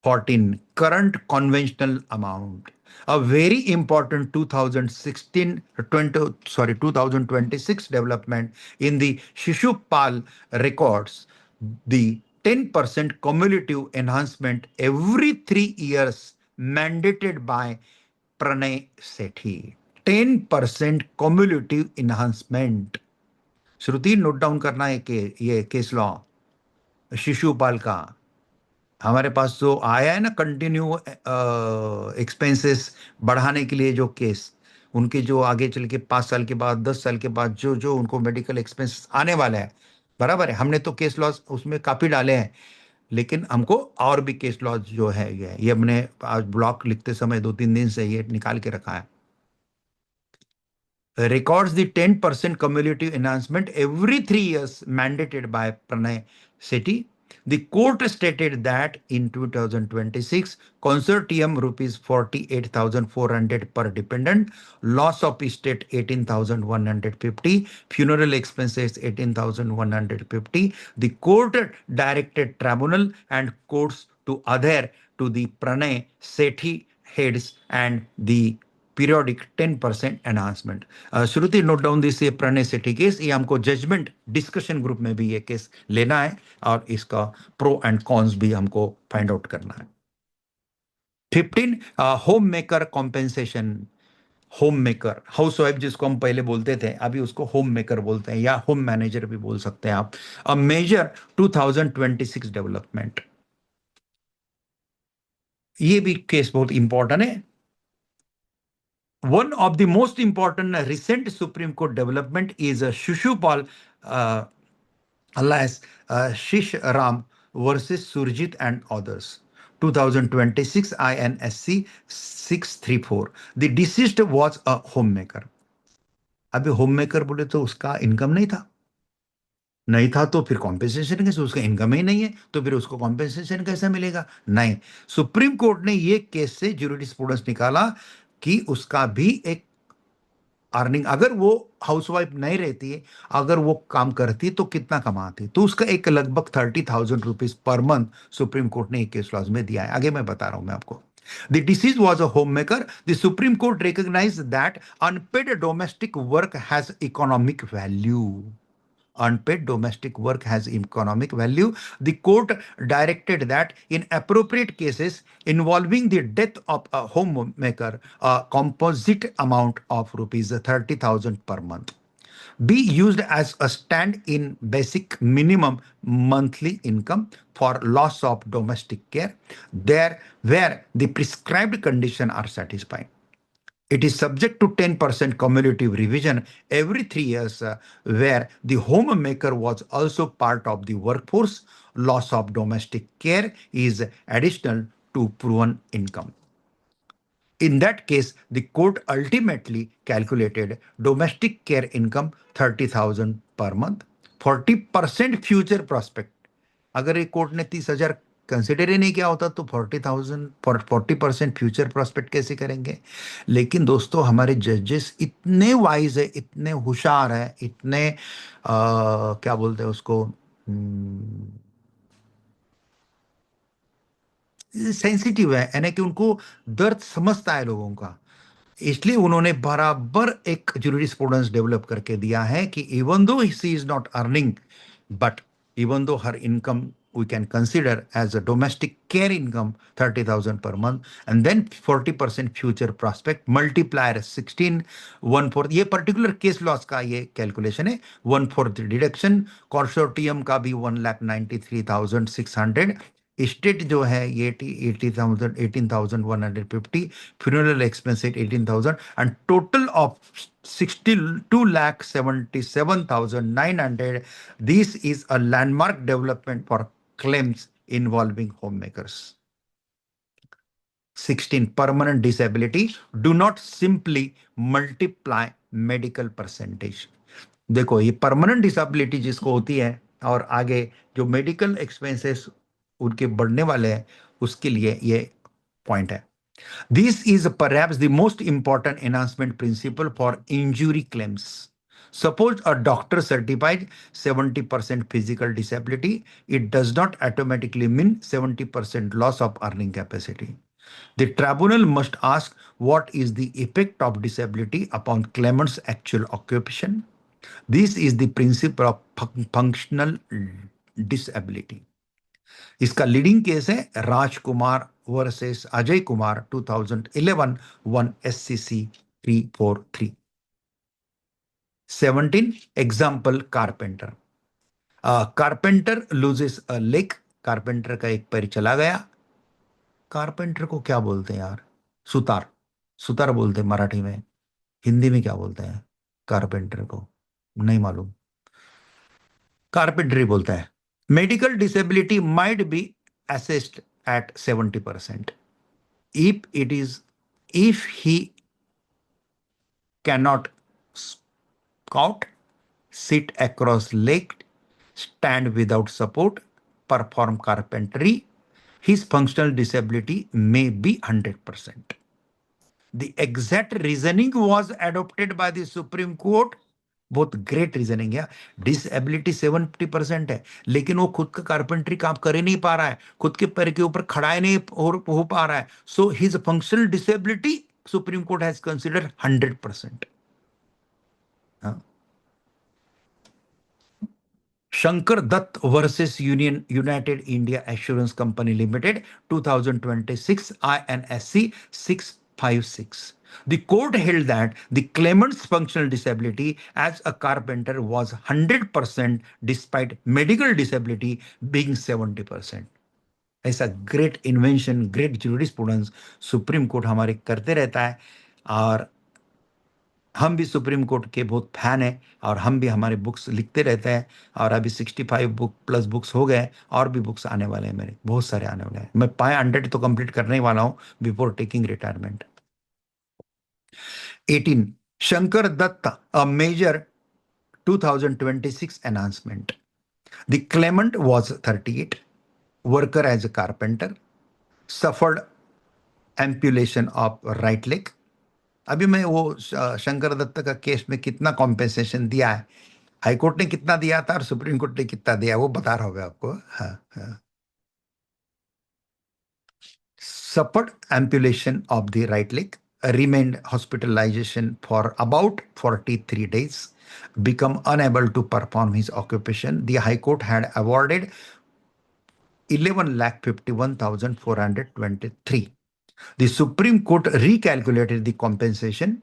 14, current conventional amount. A very important 2026 development in the Shishupal records, the 10% cumulative enhancement every 3 years mandated by Pranay Sethi. 10% cumulative enhancement. Shruti note down करना है कि ये केस लॉ शिशुपाल का हमारे पास जो आया है ना, कंटिन्यू एक्सपेंसेस बढ़ाने के लिए जो केस, उनके जो आगे चल के 5 साल के बाद 10 साल के बाद जो जो उनको मेडिकल एक्सपेंसेस आने वाला है, बराबर है। हमने तो केस लॉस उसमें काफी डाले हैं, लेकिन हमको और भी केस लॉस जो है ये हमने आज ब्लॉक लिखते समय 2-3 दिन से ये निकाल के रखा है। Records the 10% cumulative enhancement every 3 years mandated by Pranay Sethi. The court stated that in 2026, consortium rupees 48,400 per dependent, loss of estate 18,150, funeral expenses 18,150. The court directed tribunal and courts to adhere to the Pranay Sethi heads and the periodic 10% enhancement. Shruti note down this, ये प्रणय सेठी केस, ये हमको जजमेंट डिस्कशन ग्रुप में भी ये केस लेना है और इसका प्रो एंड कॉन्स भी हमको फाइंड आउट करना है। 15 home maker compensation. Home maker, house wife जिसको हम पहले बोलते थे, अभी उसको होम मेकर बोलते हैं, या होम मैनेजर भी बोल सकते हैं आप। अ मेजर 2026 डेवलपमेंट, ये भी केस बहुत इंपॉर्टेंट है। One of the most important recent Supreme Court development is Shishupal alias Shish Ram versus Surjit and others. 2026 INSC 634. The deceased was a homemaker. अभी होममेकर बोले तो उसका इनकम नहीं था, नहीं था तो फिर कॉम्पेंसेशन कैसे, उसका इनकम ही नहीं है तो फिर उसको कॉम्पेंसेशन कैसे मिलेगा? नहीं, सुप्रीम कोर्ट ने ये केस से ज्यूरिस्प्रूडेंस निकाला कि उसका भी एक अर्निंग, अगर वो हाउसवाइफ नहीं रहती है, अगर वो काम करती तो कितना कमाती, तो उसका एक लगभग 30,000 rupees per month supreme court ने एक केस लॉज में दिया है। आगे मैं बता रहा हूं मैं आपको। The deceased was a homemaker. The Supreme Court recognized that unpaid domestic work has economic value. Unpaid domestic work has economic value. The court directed that in appropriate cases involving the death of a homemaker, a composite amount of rupees 30,000 per month be used as a stand-in basic minimum monthly income for loss of domestic care there where the prescribed conditions are satisfied. It is subject to 10% cumulative revision every 3 years, where the homemaker was also part of the workforce. Loss of domestic care is additional to proven income. In that case, the court ultimately calculated domestic care income 30,000 per month, 40% future prospect. अगर एक कोर्ट ने 30,000 कंसिडर ही नहीं किया होता तो 40,000 फॉर 40% फ्यूचर प्रोस्पेक्ट कैसे करेंगे? लेकिन दोस्तों, हमारे जजेस इतने वाइज है, इतने होशियार है, इतने क्या बोलते हैं उसको, सेंसिटिव है, यानी कि उनको दर्द समझता है लोगों का। इसलिए उन्होंने बराबर एक जूरिस्प्रूडेंस डेवलप करके दिया है कि even though she is not earning, but even though her income we can consider as a domestic care income 30,000 per month, and then 40% future prospect multiplier 16 1/4, ये पर्टिकुलर केस लॉस का ये कैलकुलेशन है। 1/4 डिडक्शन, कंसोर्टियम का भी 1,93,600, स्टेट जो है ये 80,000 18,150, funeral expense at 18,000, and total of 62,77,900. This is a landmark development for claims involving homemakers. 16, permanent disability do not simply multiply medical percentage. देखो, ये परमानेंट डिसेबिलिटी जिसको होती है और आगे जो मेडिकल एक्सपेंसेस उनके बढ़ने वाले हैं, उसके लिए ये पॉइंट है। This is perhaps the most important enhancement principle for injury claims. Suppose a doctor certified 70% physical disability, it does not automatically mean 70% loss of earning capacity. The tribunal must ask what is the effect of disability upon claimant's actual occupation. This is the principle of functional disability. इसका लीडिंग केस है Rajkumar versus Ajay Kumar 2011 1 SCC 343। 17, example carpenter. Carpenter loses a leg, carpenter का एक पैर चला गया। कारपेंटर को क्या बोलते हैं यार? सुतार, सुतार बोलते हैं मराठी में, हिंदी में क्या बोलते हैं कारपेंटर को? नहीं मालूम, कारपेंटरी बोलता है। Medical disability might be assessed at 70% if it is if he cannot squat, sit across leg, stand without support, perform carpentry, his functional disability may be 100%. The exact reasoning was adopted by the Supreme Court। बहुत ग्रेट रीजनिंग है। डिसएबिलिटी 70% है, लेकिन वो खुद का कारपेंट्री काम कर ही नहीं पा रहा है, खुद के पैर के ऊपर खड़ा ही नहीं हो पा रहा है। So his functional disability supreme court has considered 100%। Shankar Dutt versus United India Assurance Company Limited, 2026 INSC 656. The court held that the claimant's functional disability as a carpenter was 100% despite medical disability being 70%. ऐसा great invention, great jurisprudence supreme court हमारे करते रहता है, और हम भी सुप्रीम कोर्ट के बहुत फैन हैं, और हम भी हमारे बुक्स लिखते रहते हैं। और अभी 65 बुक प्लस बुक्स हो गए, और भी बुक्स आने वाले हैं, मेरे बहुत सारे आने वाले हैं। मैं 500 तो कंप्लीट करने ही वाला हूं before taking retirement. 18 Shankar Dutt, a major 2026 announcement. The claimant was 38, worker as a carpenter, suffered amputation of right leg. अभी मैं वो शंकर दत्त का केस में कितना कॉम्पेंसेशन दिया है, हाई कोर्ट ने कितना दिया था और सुप्रीम कोर्ट ने कितना दिया, वो बता रहा होगा आपको। हाँ, हाँ। Suffered amputation of the right leg, remained hospitalization for about 43 days, become unable to perform his occupation. The High Court had awarded 11,51,423. The Supreme Court recalculated the compensation.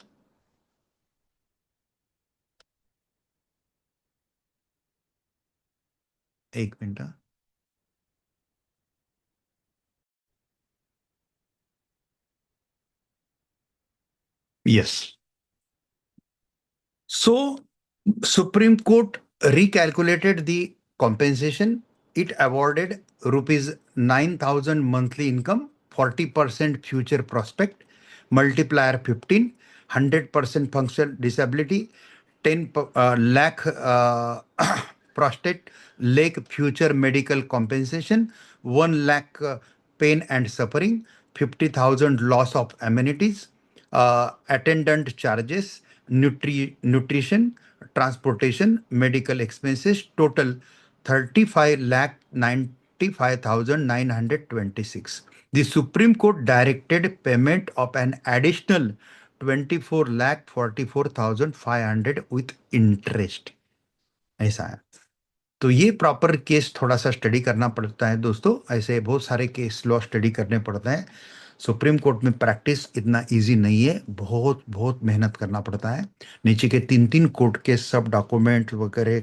एक minute. Yes. So, Supreme Court recalculated the compensation. It awarded rupees 9,000 monthly income, 40% future prospect, multiplier 15, 100% functional disability, 10 lakh prostate leg future medical compensation, 1 lakh pain and suffering, 50,000 loss of amenities, attendant charges, nutrition, transportation, medical expenses, total 35 lakh 95,926. The Supreme Court directed payment of an additional 24 lakh 44,500 with interest. ऐसा है। तो ये प्रॉपर केस थोड़ा सा स्टडी करना पड़ता है दोस्तों, ऐसे बहुत सारे केस लॉ स्टडी करने पड़ते हैं। सुप्रीम कोर्ट में प्रैक्टिस इतना इजी नहीं है, बहुत बहुत मेहनत करना पड़ता है। नीचे के 3-3 कोर्ट के सब डॉक्यूमेंट वगैरह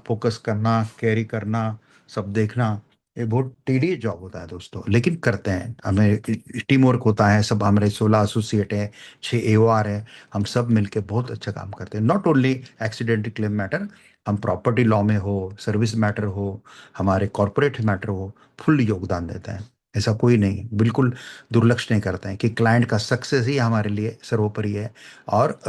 फोकस करना, कैरी करना, सब देखना, ये बहुत टीडियस जॉब होता है दोस्तों, लेकिन करते हैं। हमें टीम वर्क होता है, सब हमारे 16 एसोसिएट है, 6 एओआर है, हम सब मिलके बहुत अच्छा काम करते हैं। Not only accident claim matter, हम प्रॉपर्टी लॉ में हो, सर्विस मैटर हो, हमारे कॉर्पोरेट मैटर हो, फुल योगदान देते हैं। ऐसा कोई नहीं, बिल्कुल दुर्लक्ष नहीं करते हैं कि क्लाइंट का सक्सेस ही हमारे लिए सर्वोपरि है। और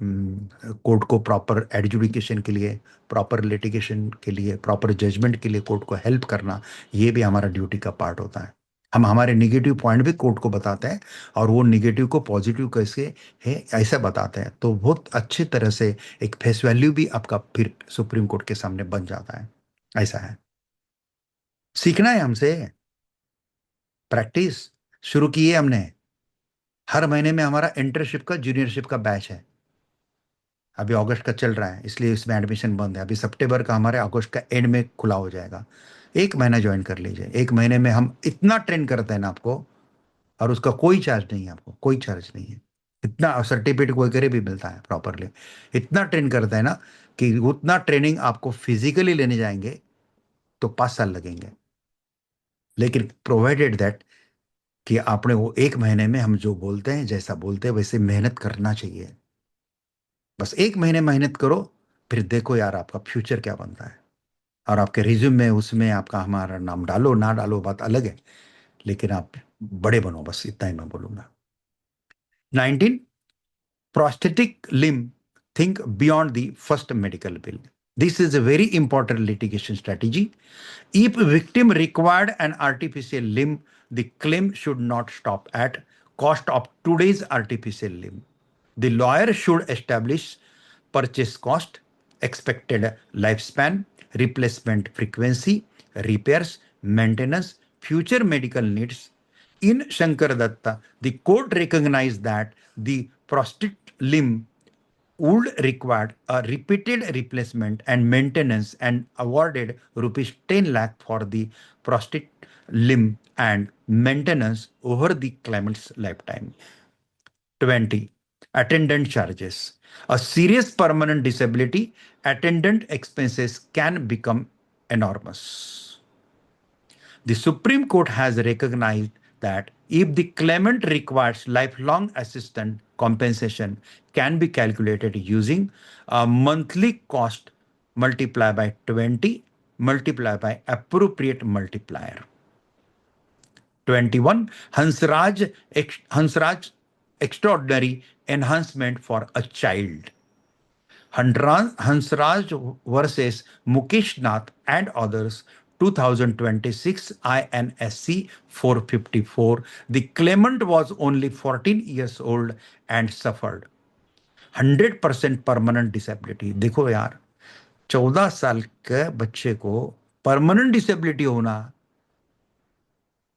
कोर्ट को प्रॉपर एडजुडिकेशन के लिए, प्रॉपर लिटिगेशन के लिए, प्रॉपर जजमेंट के लिए कोर्ट को हेल्प करना, ये भी हमारा ड्यूटी का पार्ट होता है। हम हमारे निगेटिव पॉइंट भी कोर्ट को बताते हैं, और वो निगेटिव को पॉजिटिव कैसे है ऐसा बताते हैं, तो बहुत अच्छी तरह से एक फेस वैल्यू भी आपका फिर सुप्रीम कोर्ट के सामने बन जाता है। ऐसा है, सीखना है हमसे, प्रैक्टिस शुरू की है हमने। हर महीने में हमारा इंटर्नशिप का, जूनियरशिप का बैच है। अभी अगस्त का चल रहा है, इसलिए इसमें एडमिशन बंद है। अभी सितंबर का, हमारे अगस्त का एंड में खुला हो जाएगा। 1 महीना ज्वाइन कर लीजिए। 1 महीने में हम इतना ट्रेन करते हैं ना आपको, और उसका कोई चार्ज नहीं है, आपको कोई चार्ज नहीं है। इतना सर्टिफिकेट वगैरह भी मिलता है प्रॉपरली। इतना ट्रेन करते हैं ना कि उतना ट्रेनिंग आपको फिजिकली लेने जाएंगे तो 5 साल लगेंगे, लेकिन प्रोवाइडेड दैट कि आपने वो 1 महीने में हम जो बोलते हैं, जैसा बोलते हैं वैसे मेहनत करना चाहिए। बस 1 महीने मेहनत करो, फिर देखो यार आपका फ्यूचर क्या बनता है। और आपके रिज्यूम में उसमें आपका हमारा नाम डालो ना डालो बात अलग है, लेकिन आप बड़े बनो, बस इतना ही मैं बोलूंगा। 19 prosthetic limb, think beyond the first medical bill. This is a very important litigation strategy. If victim required an artificial limb, the claim should not stop at cost of today's artificial limb. The lawyer should establish purchase cost, expected lifespan, replacement frequency, repairs, maintenance, future medical needs. In Shankar Datta, the court recognized that the prosthetic limb would require a repeated replacement and maintenance and awarded rupees 10 lakh for the prostate limb and maintenance over the claimant's lifetime. 20. Attendant charges. A serious permanent disability, attendant expenses can become enormous. The Supreme Court has recognized that if the claimant requires lifelong assistance, compensation can be calculated using a monthly cost multiplied by 20 multiplied by appropriate multiplier. 21. Hansraj extraordinary enhancement for a child. Hansraj versus Mukesh Nath and others, 2026 INSC 454. The claimant was only 14 years old and suffered 100% permanent disability. देखो यार, 14 साल के बच्चे को परमानेंट डिसेबिलिटी होना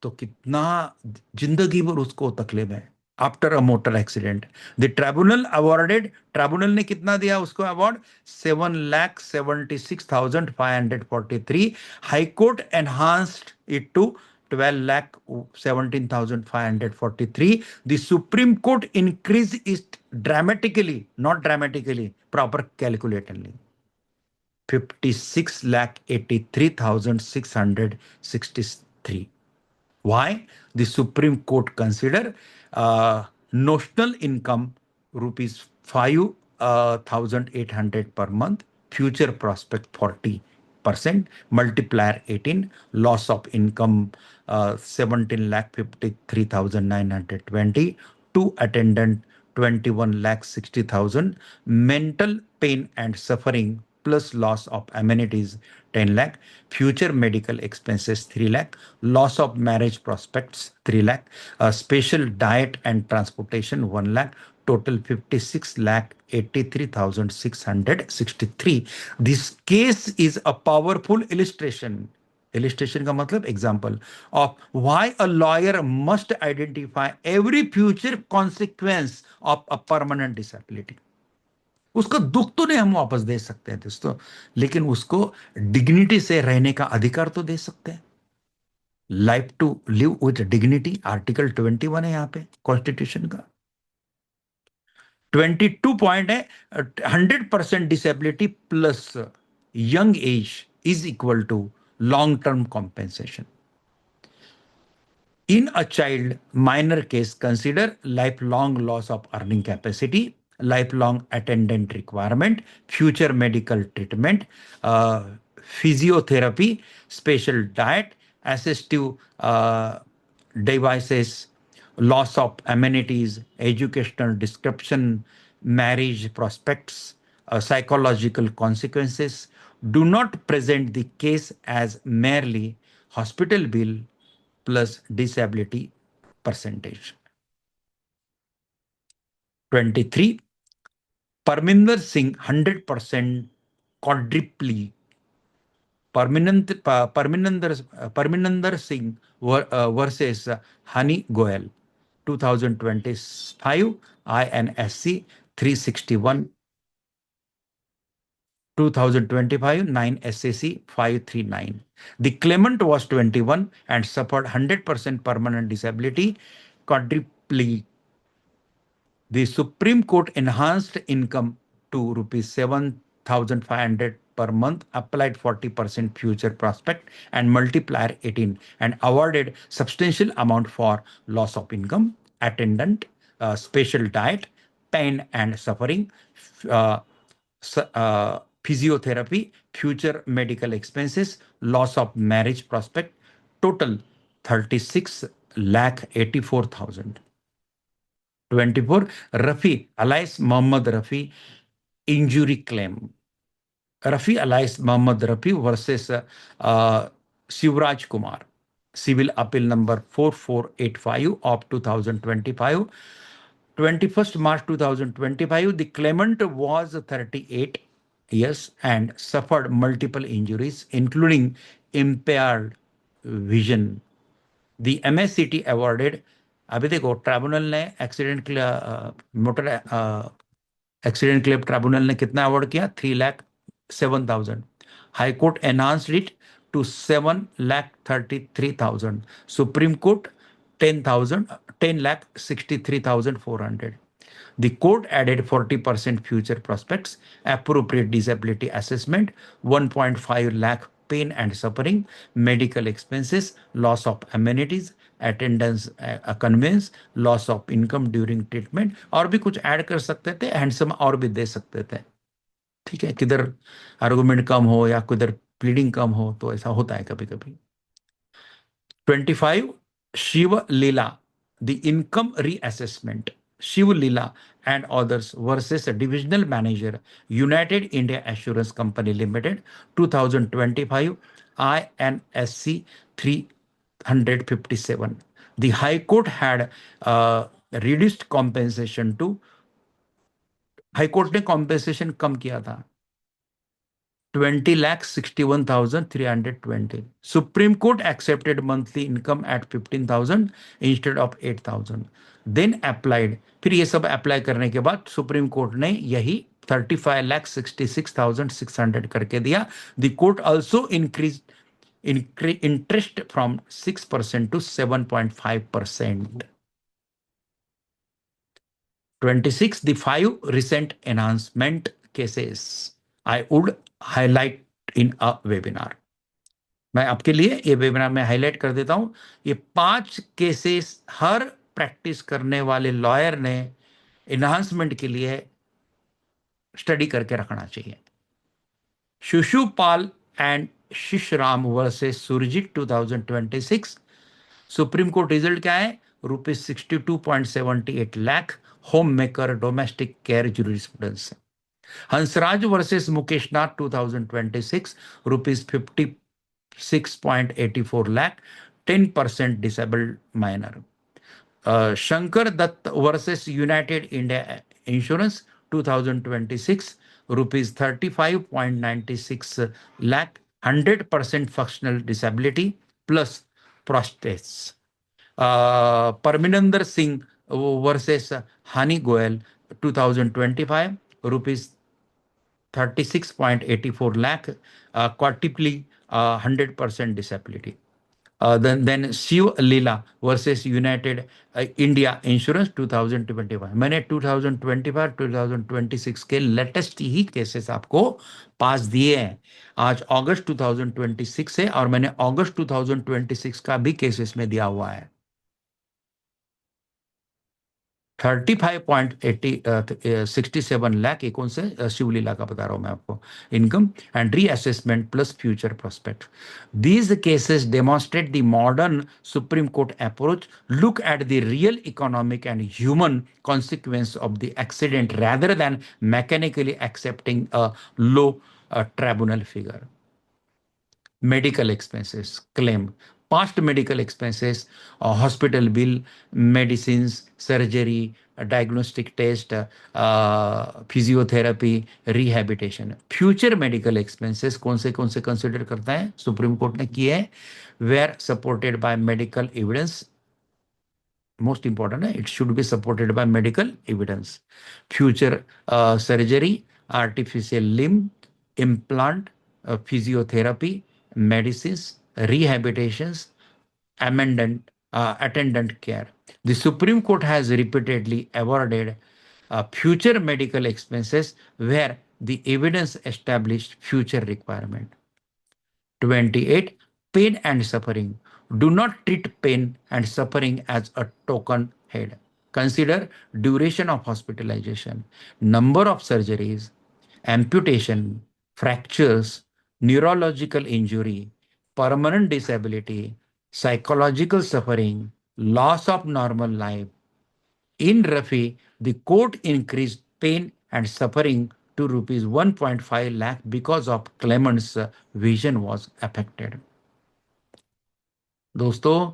तो कितना जिंदगी भर उसको तकलीफ है. After a motor accident the tribunal ने कितना दिया उसको award? 7,76,543. High court enhanced it to 12,17,543. The supreme court increase it dramatically, not dramatically, proper calculatedly, 56,83,663. Why? The Supreme Court consider notional income rupees 5,800 per month, future prospect 40%, multiplier 18, loss of income 17,53,920, two attendant 21,60,000, mental pain and suffering plus loss of amenities 10 lakh, future medical expenses 3 lakh, loss of marriage prospects 3 lakh, special diet and transportation 1 lakh, total 56 lakh 83,663. This case is a powerful illustration. Illustration का मतलब example of why a lawyer must identify every future consequence of a permanent disability. उसका दुख तो नहीं हम वापस दे सकते हैं दोस्तों, लेकिन उसको डिग्निटी से रहने का अधिकार तो दे सकते हैं. Life to live with dignity, article 21 है यहां पे कॉन्स्टिट्यूशन का. 22 पॉइंट है 100% disability plus young age is equal to long term compensation. In a child, minor case, consider lifelong loss of earning capacity, lifelong attendant requirement, future medical treatment, physiotherapy, special diet, assistive devices, loss of amenities, educational description, marriage prospects, psychological consequences. Do not present the case as merely hospital bill plus disability percentage. 23. Parminder Singh 100% quadruply. Parminder Singh versus Hani Goel, 2025 INSC 361, 2025 9 SAC 539. The claimant was 21 and suffered 100% permanent disability, quadriplegic. The Supreme Court enhanced income to rupees 7,500 per month, applied 40% future prospect and multiplier 18, and awarded substantial amount for loss of income, attendant, special diet, pain and suffering, uh, physiotherapy, future medical expenses, loss of marriage prospect, total 36 lakh 84,000. 24. Rafi alias Muhammad Rafi injury claim. Rafi alias Muhammad Rafi versus Shivraj Kumar. Civil appeal number 4485 of 2025. 21st March 2025, the claimant was 38 years and suffered multiple injuries, including impaired vision. The MSCT awarded, अभी देखो ट्राइब्यूनल ने एक्सीडेंट के लिए मोटर एक्सीडेंट क्लेम ट्राइब्यूनल ने कितना अवार्ड किया? 3,07,000. High court enhanced it to 7,33,000. Supreme Court 10,000, 10,63,400. The court added 40% future prospects, appropriate disability assessment, 1.5 lakh pain and suffering, medical expenses, loss of amenities, attendance conveyance, loss of income during treatment, और भी कुछ ऐड कर सकते थे, हैंडसम और भी दे सकते थे. ठीक है, किधर आर्गुमेंट कम हो या किधर प्लीडिंग कम हो, तो ऐसा होता है कभी कभी. 25 Shiv Leela, the income reassessment. Shiv Leela and others versus a divisional manager, United India Assurance Company Limited, 2025, INSC 357. The High Court had reduced compensation to, High Court ने compensation कम किया था, 20,61,320. Supreme Court accepted monthly income at 15,000 instead of 8,000. Then applied. फिर ये सब अप्लाई करने के बाद सुप्रीम कोर्ट ने यही 35,66,600 करके दिया. The court also increased interest from 6% to 7.5%. 26. The 5 recent enhancement cases I would highlight in a webinar. मैं आपके लिए ये वेबिनार में हाईलाइट कर देता हूं. ये 5 केसेस हर प्रैक्टिस करने वाले लॉयर ने एनहांसमेंट के लिए स्टडी करके रखना चाहिए. Shishupal and Shishram versus Surjit 2026. Supreme court result क्या है? ₹62.78 lakh home maker domestic care jurisprudence. Hansraj versus Mukesh Nath 2026, ₹56.84 lakh, 10% disabled minor. Shankar Dutt versus United India Insurance 2026, ₹35.96 lakh, 100% functional disability plus prosthesis. Parminder Singh versus Hani Goel 2025, ₹36.84 lakh, quadriplegic, 100% disability. Then Shiv Leela versus United India Insurance 2025. मैंने 2025 2026 के लेटेस्ट ही केसेस आपको पास दिए हैं. आज अगस्त 2026 है और मैंने अगस्त 2026 का भी केसेस में दिया हुआ है. 35.67 लाख, ये कौन से? शिवलीला का बता रहा हूं मैं आपको. Income and reassessment plus future prospect. These cases demonstrate the modern Supreme Court approach. Look at the real economic and human consequence of the accident rather than mechanically accepting a low tribunal figure. Medical expenses claim. Past medical expenses, hospital bill, medicines, surgery, diagnostic test, physiotherapy, rehabilitation. Future medical expenses कौन से कंसिडर करता है? सुप्रीम कोर्ट ने किए हैं. Where supported by medical evidence. Most important है, it should be supported by medical evidence. Future surgery, artificial limb, implant, physiotherapy, medicines, rehabilitations, attendant care. The Supreme Court has repeatedly awarded future medical expenses where the evidence established future requirement. 28. Pain and suffering. Do not treat pain and suffering as a token head. Consider duration of hospitalization, number of surgeries, amputation, fractures, neurological injury, permanent disability, psychological suffering, loss of normal life. In Rafi, the court increased pain and suffering to rupees 1.5 lakh because of claimant's vision was affected. दोस्तों,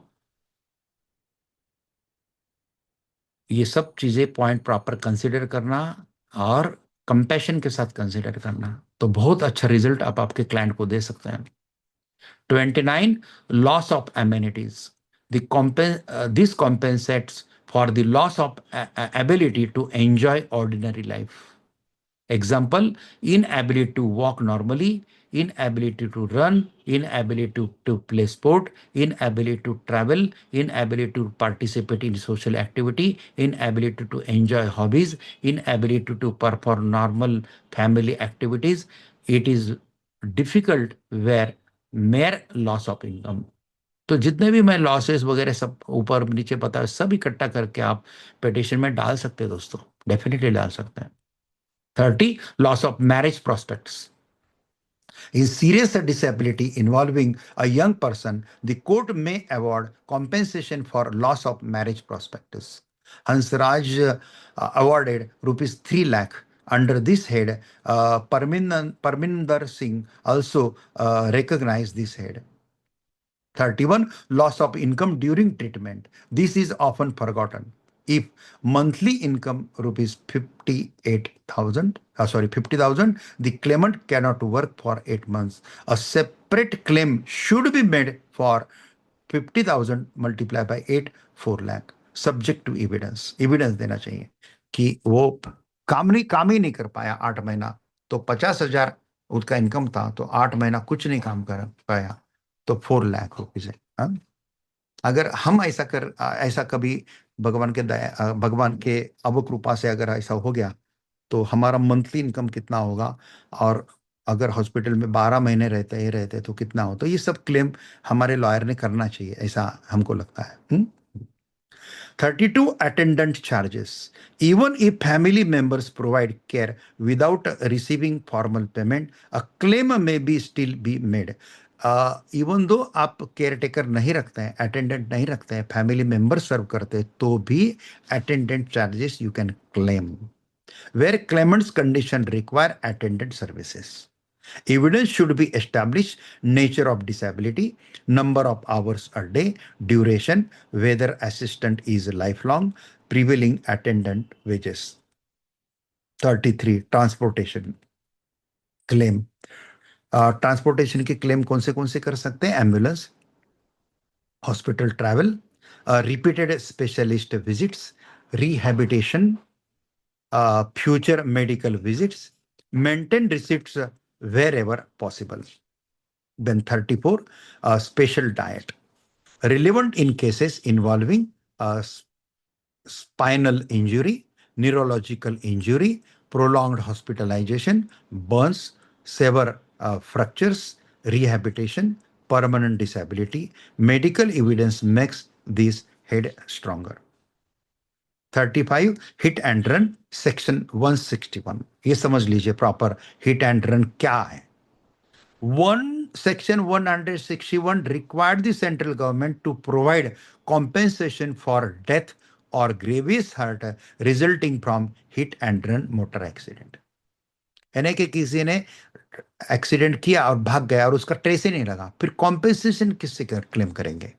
ये सब चीजें पॉइंट प्रॉपर कंसीडर करना और कंपैशन के साथ कंसीडर करना, तो बहुत अच्छा रिजल्ट आप आपके क्लाइंट को दे सकते हैं. 29. Loss of amenities. This compensates for the loss of ability to enjoy ordinary life. Example, inability to walk normally, inability to run, inability to play sport, inability to travel, inability to participate in social activity, inability to enjoy hobbies, inability to perform normal family activities. It is difficult where mere loss of income. तो जितने भी मैं लॉसेस वगैरह सब ऊपर नीचे पता है सब इकट्ठा करके आप पिटिशन में डाल सकते हैं दोस्तों, डेफिनेटली डाल सकते हैं. 30, loss of marriage prospects. In serious disability involving a young person, the court may award compensation for loss of marriage prospectus. Hansraj awarded rupees 3 lakh. Under this head, Parminder Singh also recognized this head. 31, loss of income during treatment. This is often forgotten. If monthly income rupees 50,000, the claimant cannot work for 8 months. A separate claim should be made for 50,000 multiplied by 8, 4 lakh. Subject to evidence. Evidence देना चाहिए कि वो काम ही नहीं कर पाया 8 महीना, तो 50,000 उसका इनकम था, तो 8 महीना कुछ नहीं काम कर पाया, तो 4 लाख रुपीज है. हाँ? अगर हम ऐसा कभी भगवान के अवकृपा से अगर ऐसा हो गया, तो हमारा मंथली इनकम कितना होगा, और अगर हॉस्पिटल में 12 महीने रहते तो कितना हो. तो ये सब क्लेम हमारे लॉयर ने करना चाहिए, ऐसा हमको लगता है. 32, attendant charges. Even if family members provide care without receiving formal payment, a claim may be still be made. Even though आप केयर टेकर नहीं रखते हैं, अटेंडेंट नहीं रखते हैं, फैमिली मेंबर सर्व करते हैं, तो भी attendant charges you can claim where claimants condition require attendant services. Evidence should be established: nature of disability, number of hours a day, duration, whether assistant is lifelong, prevailing attendant wages. 33, transportation claim. Transportation के क्लेम कौन से कर सकते हैं? Ambulance, hospital travel, repeated specialist visits, rehabilitation, future medical visits, maintain receipts wherever possible. Then 34, special diet, relevant in cases involving spinal injury, neurological injury, prolonged hospitalization, burns, severe fractures, rehabilitation, permanent disability. Medical evidence makes this head stronger. 35, hit and run, section 161. ये समझ लीजिए प्रॉपर हिट एंड रन क्या है. Section 161 required the central government to provide compensation for death or grievous hurt resulting from hit and run motor accident. यानी कि किसी ने एक्सीडेंट किया और भाग गया और उसका ट्रेस ही नहीं लगा, फिर कॉम्पेंसेशन किससे क्लेम करेंगे?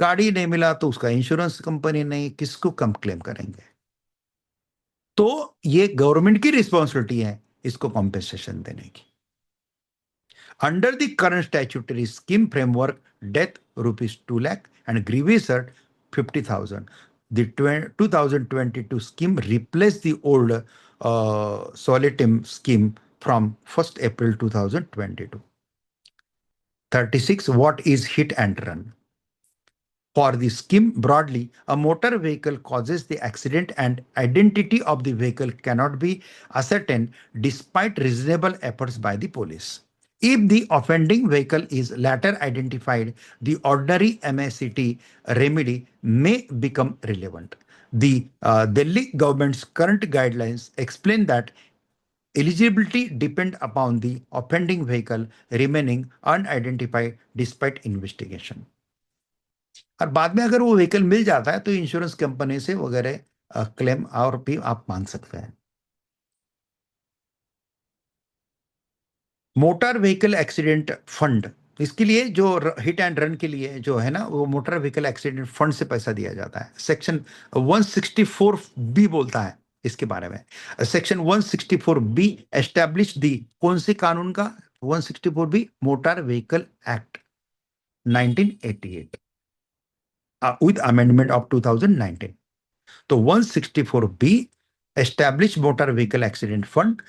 गाड़ी नहीं मिला तो उसका इंश्योरेंस कंपनी नहीं, किसको कम क्लेम करेंगे? तो ये गवर्नमेंट की रिस्पॉन्सिबिलिटी है इसको कॉम्पेंसेशन देने की. Under the current statutory scheme framework, death rupees 2 lakh and grievous hurt 50,000. The 2022 scheme replaced the old Solitim scheme from 1st April 2022. 36, what is hit and run? For the scheme broadly, a motor vehicle causes the accident and identity of the vehicle cannot be ascertained despite reasonable efforts by the police. If the offending vehicle is later identified, the ordinary MACT remedy may become relevant. The Delhi government's current guidelines explain that eligibility depends upon the offending vehicle remaining unidentified despite investigation. और बाद में अगर वो व्हीकल मिल जाता है तो इंश्योरेंस कंपनी से वगैरह क्लेम और भी आप मान सकते हैं. मोटर व्हीकल एक्सीडेंट फंड, इसके लिए जो हिट एंड रन के लिए जो है ना, वो मोटर व्हीकल एक्सीडेंट फंड से पैसा दिया जाता है. सेक्शन 164B बोलता है इसके बारे में. सेक्शन 164B एस्टैब्लिश दी, कौन से कानून का? 164B motor vehicle act 1988 with amendment of 2019. तो 164B Established Motor Vehicle Accident Fund.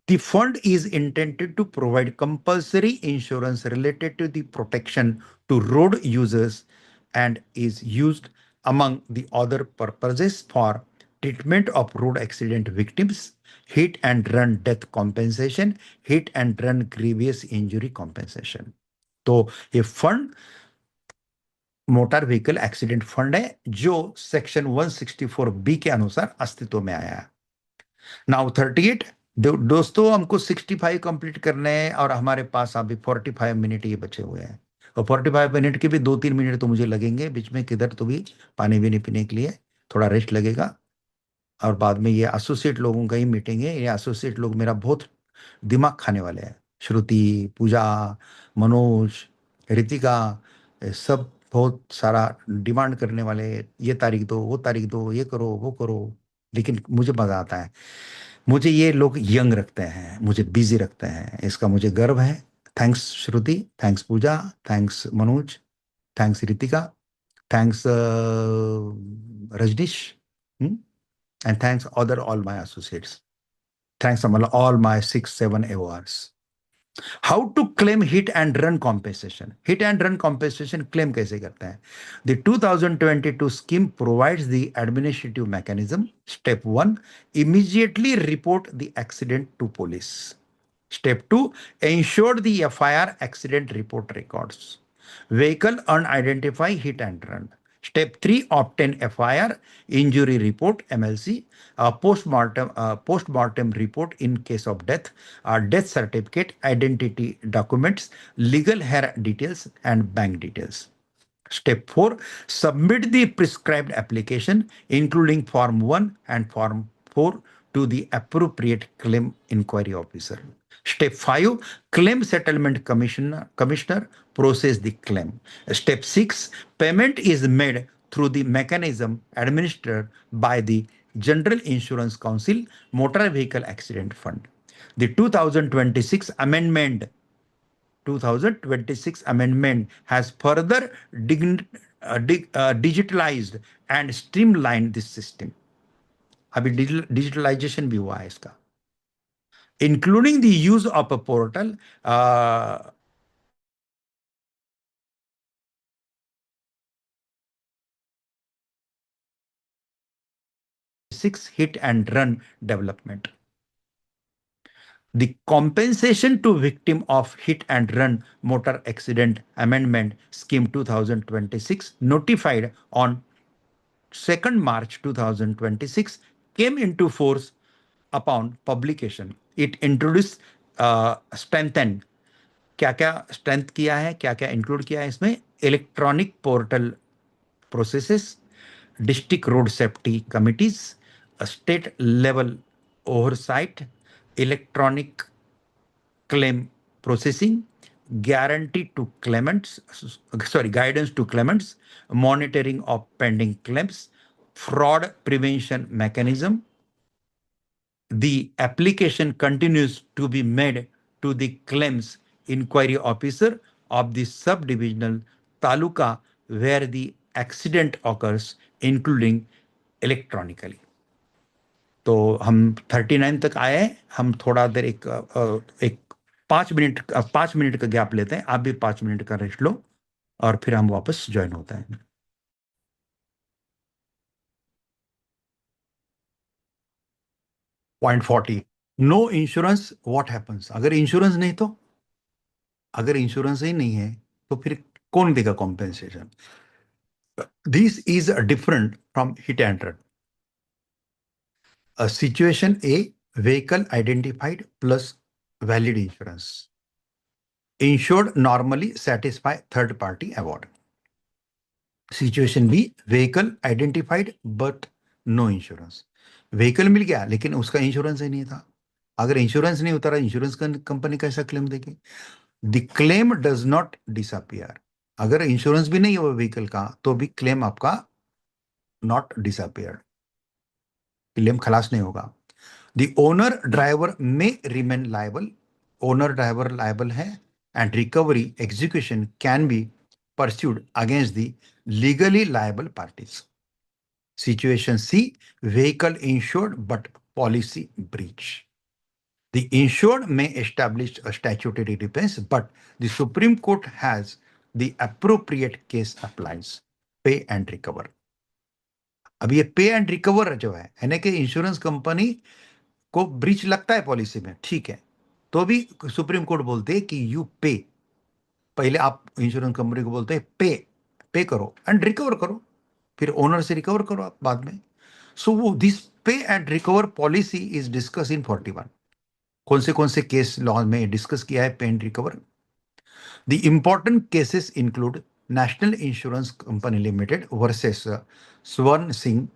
The fund is intended to provide compulsory insurance related to the protection to road users and is used among the other purposes for treatment of road accident victims, hit and run death compensation, hit and run grievous injury compensation. तो ये fund motor vehicle accident fund है जो सेक्शन 164B के अनुसार अस्तित्व में आया है। नाउ 38 दोस्तों हमको 65 कंप्लीट करने हैं और हमारे पास अभी 45 मिनट ये बचे हुए हैं और 45 मिनट के भी 2-3 मिनट तो मुझे लगेंगे बीच में किधर तो भी पानी भी नहीं पीने के लिए थोड़ा रेस्ट लगेगा और बाद में ये एसोसिएट लोगों का ही मीटिंग है। ये एसोसिएट लोग मेरा बहुत दिमाग खाने वाले हैं। श्रुति, पूजा, मनोज, रितिका, ये सब बहुत सारा डिमांड करने वाले, ये तारीख दो, वो तारीख दो, ये करो, वो करो। लेकिन मुझे मजा आता है। मुझे ये लोग यंग रखते हैं, मुझे बिजी रखते हैं, इसका मुझे गर्व है। Thanks Shruti, thanks Pooja, thanks Manoj, thanks Ritika, thanks Rajneesh, and thanks other all my associates. Thanks all my 6-7 AORs. How to claim hit and run compensation? Hit and run compensation claim कैसे करते हैं? The 2022 scheme provides the administrative mechanism. Step 1, immediately report the accident to police. Step 2, ensure the FIR accident report records. Vehicle unidentified hit and run. Step 3, obtain FIR, injury report, MLC, post-mortem report in case of death, death certificate, identity documents, legal hair details, and bank details. Step 4, submit the prescribed application, including Form 1 and Form 4 to the appropriate claim inquiry officer. Step 5, claim settlement commissioner process the claim. Step 6, payment is made through the mechanism administered by the General Insurance Council Motor Vehicle Accident Fund. The 2026 amendment has further digitalized and streamlined this system. अभी digitalization भी हुआ है इसका, including the use of a portal, hit and run development. The compensation to victim of hit and run motor accident amendment scheme 2026 notified on 2nd March 2026 came into force upon publication. It introduced strengthened, क्या क्या स्ट्रेंथ किया है, क्या क्या इंक्लूड किया है इसमें? Electronic portal processes, district road safety committees, state level oversight, electronic claim processing, guarantee to claimants, guidance to claimants, monitoring of pending claims, fraud prevention mechanism. The application continues to be made to the claims inquiry officer of the subdivisional taluka where the accident occurs, including electronically. तो हम 39 तक आए। हम थोड़ा देर एक 5 मिनट का गैप लेते हैं। आप भी 5 मिनट का रेस्ट लो और फिर हम वापस ज्वाइन होते हैं। Point 40, no insurance what happens? अगर इंश्योरेंस नहीं तो, अगर इंश्योरेंस ही नहीं है तो फिर कौन देगा compensation? This is different from hit and run. Situation A, vehicle identified plus valid insurance. Insured normally satisfy third party award. Situation B, vehicle identified but no insurance. Vehicle मिल गया लेकिन उसका इंश्योरेंस ही नहीं था. अगर इंश्योरेंस नहीं उतारा, इंश्योरेंस कंपनी कैसा क्लेम देगी? The claim does not disappear. अगर इंश्योरेंस भी नहीं हुआ व्हीकल का तो भी क्लेम आपका नॉट डिसअपियर, क्लेम खलास नहीं होगा. The owner driver may remain liable. Owner driver liable है and recovery execution can be pursued against the legally liable parties. Situation C, vehicle insured but policy breach. The insured may establish a statutory defense, but the Supreme Court has the appropriate case applies, pay and recover. अब ये पे एंड रिकवर जो है यानी कि इंश्योरेंस कंपनी को ब्रीच लगता है पॉलिसी में, ठीक है, तो भी सुप्रीम कोर्ट बोलते हैं कि यू पे, पहले आप इंश्योरेंस कंपनी को बोलते हैं पे करो एंड रिकवर करो, फिर ओनर से रिकवर करो आप बाद में. सो वो दिस पे and recover policy is discuss इन 41. कौन से केस लॉ में डिस्कस किया है पे and recover. The important cases include national insurance company limited versus स्वर्ण Singh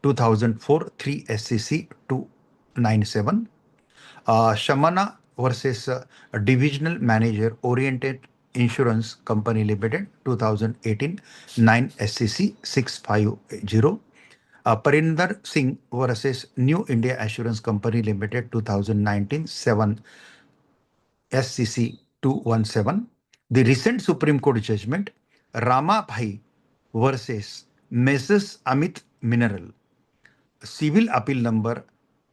2004 3 SCC 297, Shamana versus Divisional Manager Oriented Insurance Company Limited 2018 9 SCC 650, Parinder Singh versus New India Assurance Company Limited 2019 7 SCC 217. The recent Supreme Court judgment Rama Bhai versus Mrs. Amit Mineral, civil appeal number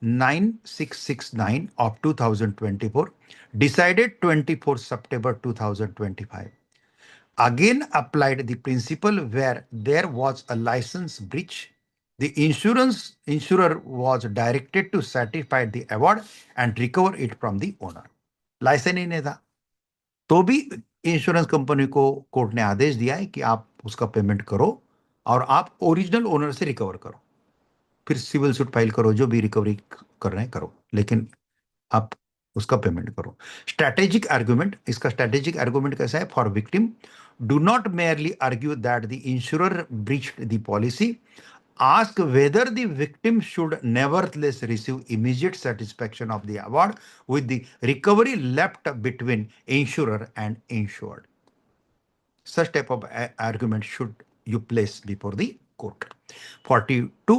9669 of 2024, decided 24 September 2025, again applied the principle where there was a license breach. The insurer was directed to certify the award and recover it from the owner. Licence ही नहीं था तो भी इंश्योरेंस कंपनी को कोर्ट ने आदेश दिया है कि आप उसका पेमेंट करो और आप ओरिजिनल ओनर से रिकवर करो, फिर सिविल सूट फाइल करो, जो भी रिकवरी कर रहे हैं करो, लेकिन आप उसका पेमेंट करो. स्ट्रैटेजिक आर्गुमेंट, इसका स्ट्रैटेजिक आर्गुमेंट कैसा है. For victim, do not merely argue that the insurer breached the policy, ask whether the victim should nevertheless receive immediate satisfaction of the award with the recovery left between insurer and insured. Such type of argument should you place before the court. 42,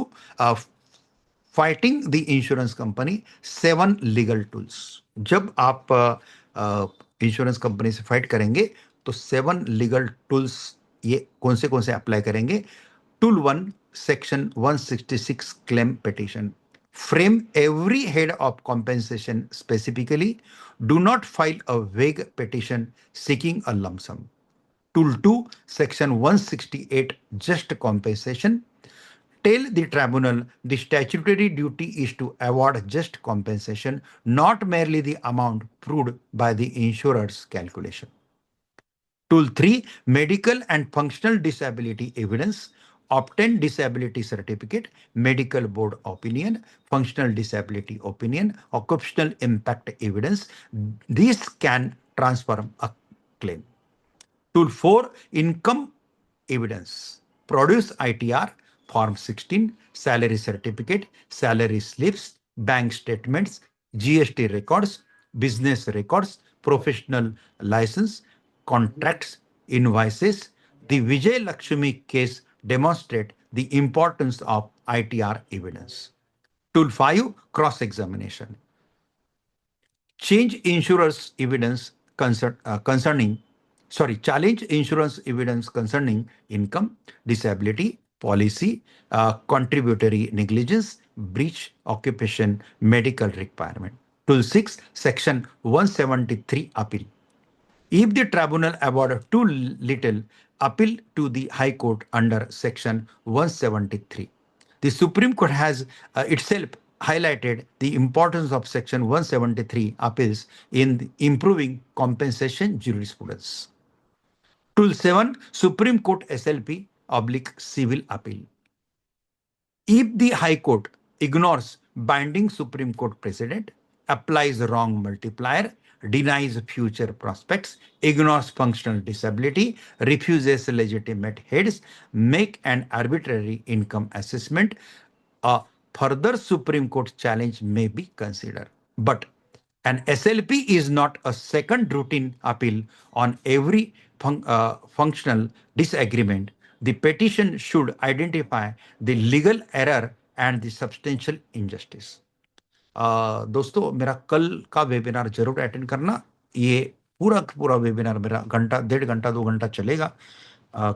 fighting the insurance company, 7 legal tools. जब आप इंश्योरेंस कंपनी से फाइट करेंगे तो 7 लीगल टूल्स ये कौन से अप्लाई करेंगे. Tool 1, Section 166 claim petition. Frame every head of compensation specifically. Do not file a vague petition seeking a lump sum. Tool 2, Section 168 just compensation. Tell the tribunal the statutory duty is to award just compensation, not merely the amount proved by the insurer's calculation. Tool 3, medical and functional disability evidence. Obtain disability certificate, medical board opinion, functional disability opinion, occupational impact evidence. These can transform a claim. Tool 4, income evidence. Produce ITR, Form 16, salary certificate, salary slips, bank statements, GST records, business records, professional license, contracts, invoices. The Vijay Lakshmi case demonstrate the importance of ITR evidence. Tool 5, cross-examination. Challenge insurance evidence concerning income, disability, policy, contributory negligence, breach, occupation, medical requirement. Tool 6, Section 173 appeal. If the tribunal award too little, appeal to the High Court under Section 173. The Supreme Court has itself highlighted the importance of Section 173 appeals in improving compensation jurisprudence. Tool 7, Supreme Court SLP/civil appeal. If the High Court ignores binding Supreme Court precedent, applies wrong multiplier, denies future prospects, ignores functional disability, refuses legitimate heads, make an arbitrary income assessment, a further Supreme Court challenge may be considered. But an SLP is not a second routine appeal on every functional disagreement. The petition should identify the legal error and the substantial injustice. दोस्तों मेरा कल का वेबिनार जरूर अटेंड करना. ये पूरा वेबिनार मेरा 1.5 घंटा 2 घंटा चलेगा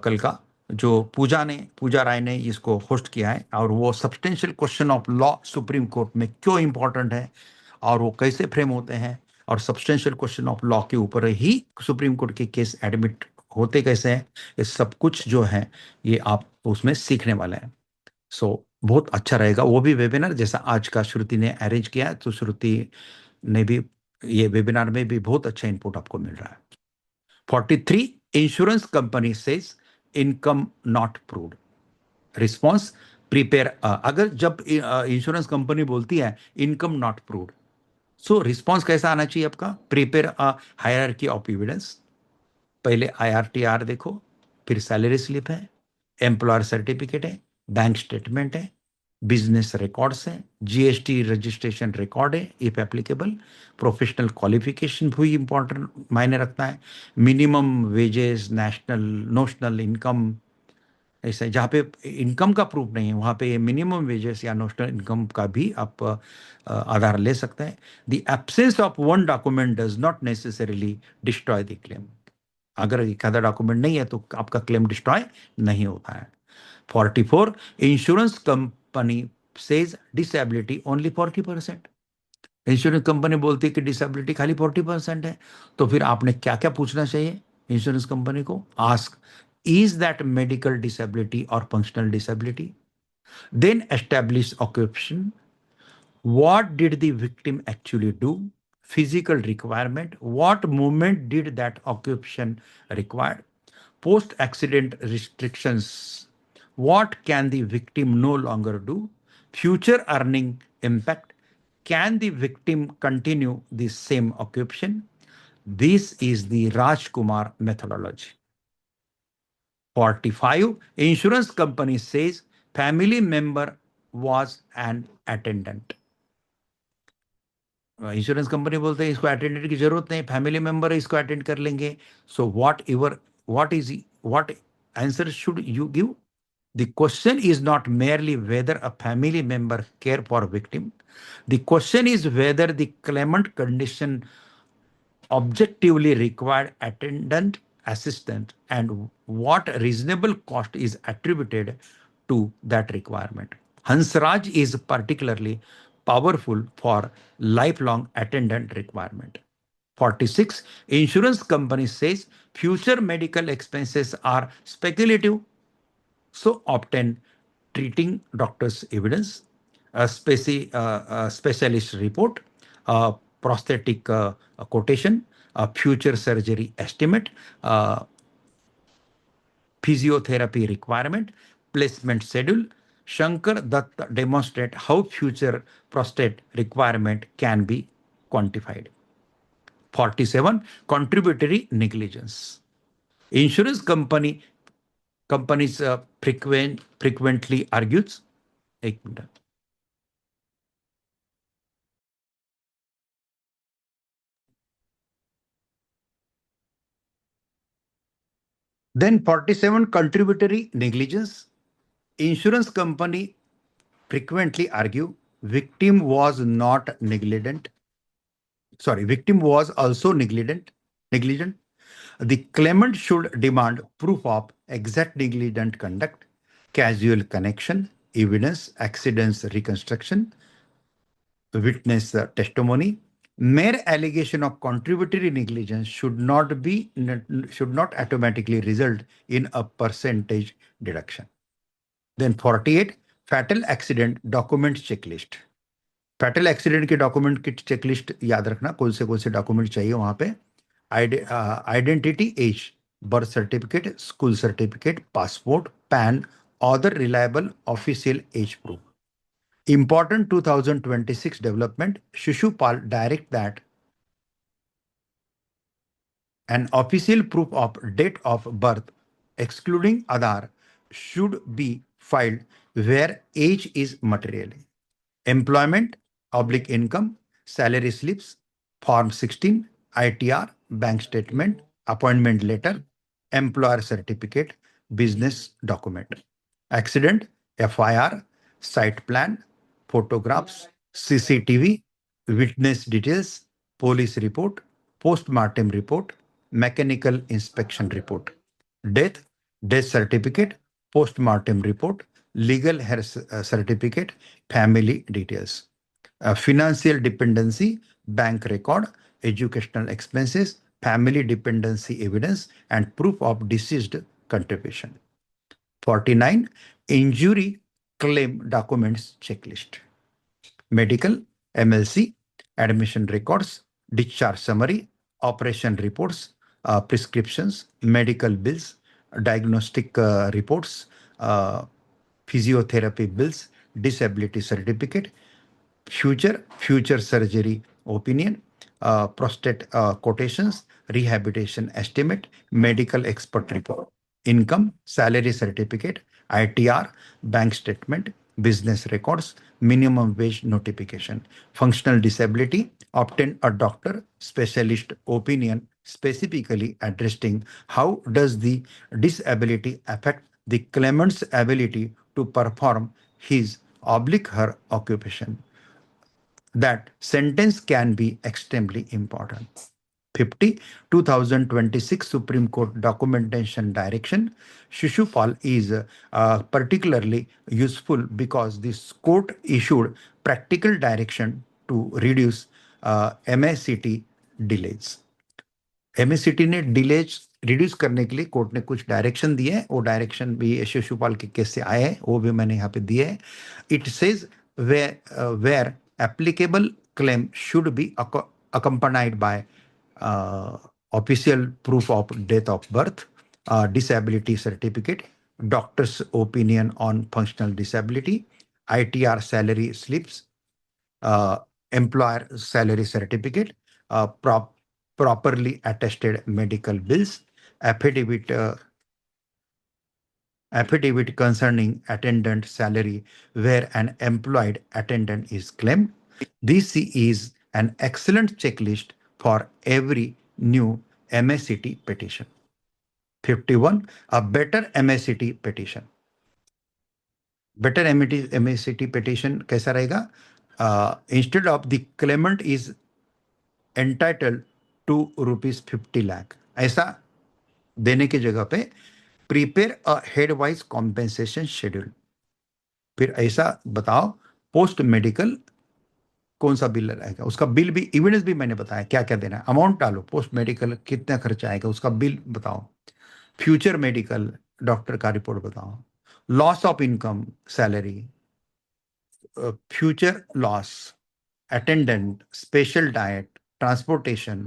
कल का. जो पूजा राय ने इसको होस्ट किया है, और वो substantial question of law supreme court में क्यों इंपॉर्टेंट है और वो कैसे फ्रेम होते हैं, और सब्सटेंशियल क्वेश्चन ऑफ लॉ के ऊपर ही सुप्रीम कोर्ट के केस एडमिट होते कैसे हैं, ये सब कुछ जो है ये आप उसमें सीखने वाले हैं। सो बहुत अच्छा रहेगा वो भी वेबिनार, जैसा आज का श्रुति ने अरेंज किया है, तो श्रुति ने भी ये वेबिनार में भी बहुत अच्छा इनपुट आपको मिल रहा है। 43, insurance company says income not proved. Response, prepare, अगर जब इंश्योरेंस कंपनी बोलती है income not proved, so response कैसा आना चाहिए आपका? Prepare a hierarchy of evidence. पहले IRTR देखो, फिर सैलरी स्लिप है, एम्प्लॉयर सर्टिफिकेट है, बैंक स्टेटमेंट है, बिजनेस रिकॉर्ड्स है, GST रजिस्ट्रेशन रिकॉर्ड है इफ एप्लीकेबल, प्रोफेशनल क्वालिफिकेशन भी इंपॉर्टेंट मायने रखता है, मिनिमम वेजेस, नोशनल इनकम, ऐसे जहाँ पे इनकम का प्रूफ नहीं है वहाँ पे मिनिमम वेजेस या नोशनल इनकम का भी आप आधार ले सकते हैं। The absence of one document does not necessarily destroy the claim. अगर एक आधा डॉक्यूमेंट नहीं है तो आपका क्लेम डिस्ट्रॉय नहीं होता है। 44, insurance company says disability only 40%। Insurance company बोलती है कि डिसेबिलिटी खाली 40% है, तो फिर आपने क्या क्या पूछना चाहिए इंश्योरेंस कंपनी को? Ask, is that medical disability और functional disability? Then establish occupation, what did the victim actually do? Physical requirement, what movement did that occupation require? Post accident restrictions, what can the victim no longer do? Future earning impact, can the victim continue the same occupation? This is the Rajkumar methodology. 45, insurance company says family member was an attendant. Insurance company बोलते हैं इसको अटेंडेंट की जरूरत नहीं, फैमिली मेंबर है इसको अटेंड कर लेंगे। So what answer should you give? The question is not merely whether a family member care for victim. The question is whether the claimant condition objectively required attendant assistant and what reasonable cost is attributed to that requirement. Hansraj is particularly powerful for lifelong attendant requirement. 46, insurance company says future medical expenses are speculative, so obtain treating doctor's evidence, a specialist report, a prosthetic quotation, a future surgery estimate, physiotherapy requirement, placement schedule. Shankar Dutt demonstrate how future prostate requirement can be quantified. 47, contributory negligence. Insurance companies frequently argues. एक minute. Then 47, contributory negligence. Insurance company frequently argue victim was not negligent. Sorry, victim was also negligent. The claimant should demand proof of exact negligent conduct, casual connection, evidence, accidents reconstruction, witness testimony. Mere allegation of contributory negligence should not automatically result in a percentage deduction. Then 48, fatal accident document checklist. Fatal accident के डॉक्यूमेंट की चेकलिस्ट याद रखना, कौन से डॉक्यूमेंट चाहिए वहां पे? Identity, age, birth certificate, school certificate, passport, PAN, other reliable official age proof. Important 2026 development, Shishupal direct that an official proof of date of birth excluding Aadhaar should be filed where age is material. Employment, /income, salary slips, Form 16, ITR, bank statement, appointment letter, employer certificate, business document. Accident, FIR, site plan, photographs, CCTV, witness details, police report, post-mortem report, mechanical inspection report. Death, death certificate, post-mortem report, legal hair certificate, family details, financial dependency, bank record, educational expenses, family dependency evidence, and proof of deceased contribution. 49. Injury claim documents checklist. Medical, MLC, admission records, discharge summary, operation reports, prescriptions, medical bills, diagnostic reports, physiotherapy bills, disability certificate, future surgery opinion, prostate quotations, rehabilitation estimate, medical expert report, income, salary certificate, ITR, bank statement, business records, minimum wage notification, functional disability, obtain a doctor specialist opinion specifically addressing how does the disability affect the claimant's ability to perform his oblique her occupation. That sentence can be extremely important. 50. 2026 Supreme Court documentation direction. Shishupal is particularly useful because this court issued practical direction to reduce MACT delays. MACT ने डिलेज रिड्यूस करने के लिए कोर्ट ने कुछ डायरेक्शन दिए हैं. वो डायरेक्शन भी शिशुपाल के केस से आए हैं, वो भी मैंने यहाँ पे दिए हैं. It says where applicable claim should be accompanied by official proof of date of birth, disability certificate, doctor's opinion on functional disability, ITR salary slips, employer salary certificate, properly attested medical bills, affidavit concerning attendant salary where an employed attendant is claimed. This is an excellent checklist for every new MACT petition. 51. A better MACT petition. Better MACT petition कैसा रहेगा? Instead of the claimant is entitled to ₹50 lakh, ऐसा देने की जगह पे prepare a head wise compensation schedule. फिर ऐसा बताओ पोस्ट मेडिकल कौन सा बिल रहेगा, उसका बिल भी एविडेंस भी मैंने बताया क्या क्या देना है. अमाउंट डालो, पोस्ट मेडिकल कितना खर्चा आएगा उसका बिल बताओ. फ्यूचर मेडिकल डॉक्टर का रिपोर्ट बताओ. Loss of income salary, future loss, attendant, special diet, transportation,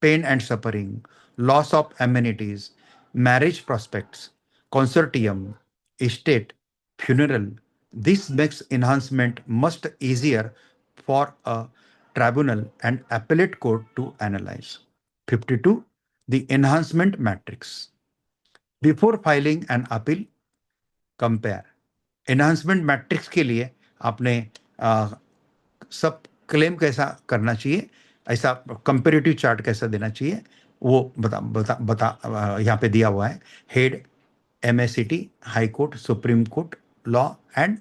pain and suffering, loss of amenities, marriage prospects, consortium, estate, funeral. This makes enhancement much easier for a tribunal and appellate court to analyze. 52. The enhancement matrix. Before filing an appeal, compare. Enhancement matrix के लिए आपने सब क्लेम कैसा करना चाहिए, ऐसा कंपेरेटिव चार्ट कैसा देना चाहिए, वो बता यहाँ पे दिया हुआ है. Head, MACT, high court, supreme court, law and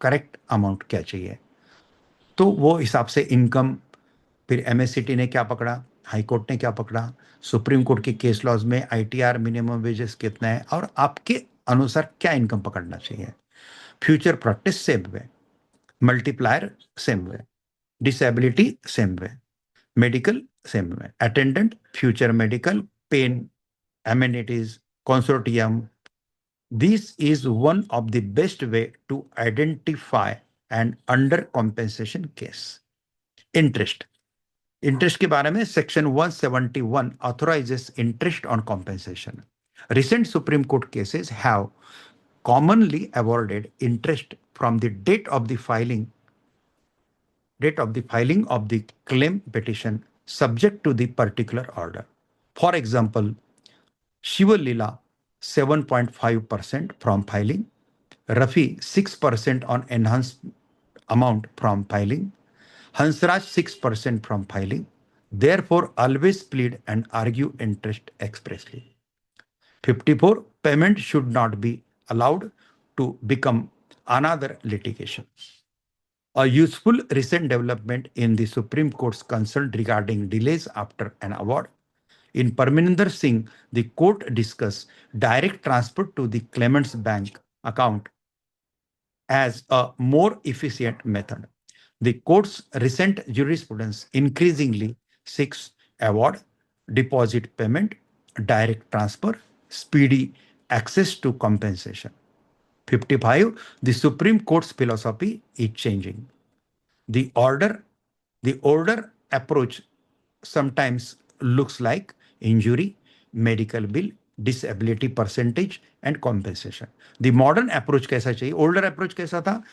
correct amount क्या चाहिए. तो वो हिसाब से इनकम, फिर MACT ने क्या पकड़ा, हाई कोर्ट ने क्या पकड़ा, सुप्रीम कोर्ट के केस लॉज में ITR मिनिमम वेजेस कितना है और आपके अनुसार क्या इनकम पकड़ना चाहिए. Future practice same way, multiplier same way, disability same way, medical same way, attendant, future medical, pain, amenities, consortium. This is one of the best way to identify an under compensation case. Interest के बारे में section 171 authorizes interest on compensation. Recent Supreme Court cases have commonly awarded interest from the date of the filing of the claim petition subject to the particular order. For example, Shiva Lila 7.5% from filing, Rafi 6% on enhanced amount from filing, Hansraj 6% from filing. Therefore, always plead and argue interest expressly. 54. Payment should not be allowed to become another litigation. A useful recent development in the Supreme Court's concern regarding delays after an award. In Parminder Singh, the court discussed direct transfer to the claimant's bank account as a more efficient method. The court's recent jurisprudence increasingly seeks award, deposit payment, direct transfer, speedy access to compensation. 55. The Supreme Court's philosophy is changing. The older approach sometimes looks like injury, medical bill, disability percentage and compensation. The modern approach कैसा चाहिए? Older approach कैसा था?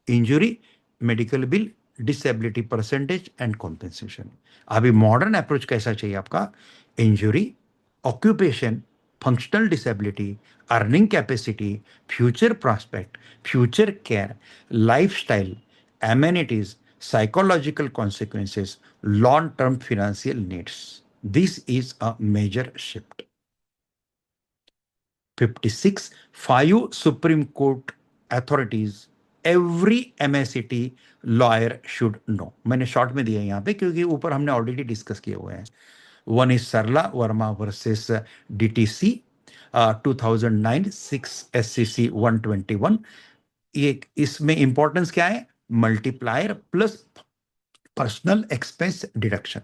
Injury, medical bill, disability percentage and compensation. अभी modern approach कैसा चाहिए आपका? Injury, occupation, functional disability, earning capacity, future prospect, future care, lifestyle, amenities, psychological consequences, long-term financial needs. This is a major shift. 56. 5 Supreme Court authorities every MACT lawyer should know. मैंने शॉर्ट में दिया यहाँ पे क्योंकि ऊपर हमने ऑलरेडी डिस्कस किए हुए हैं. One is Sarla Verma versus DTC 2009 6 SCC 121. ये इसमें इंपॉर्टेंस क्या है? Multiplier plus personal expense deduction.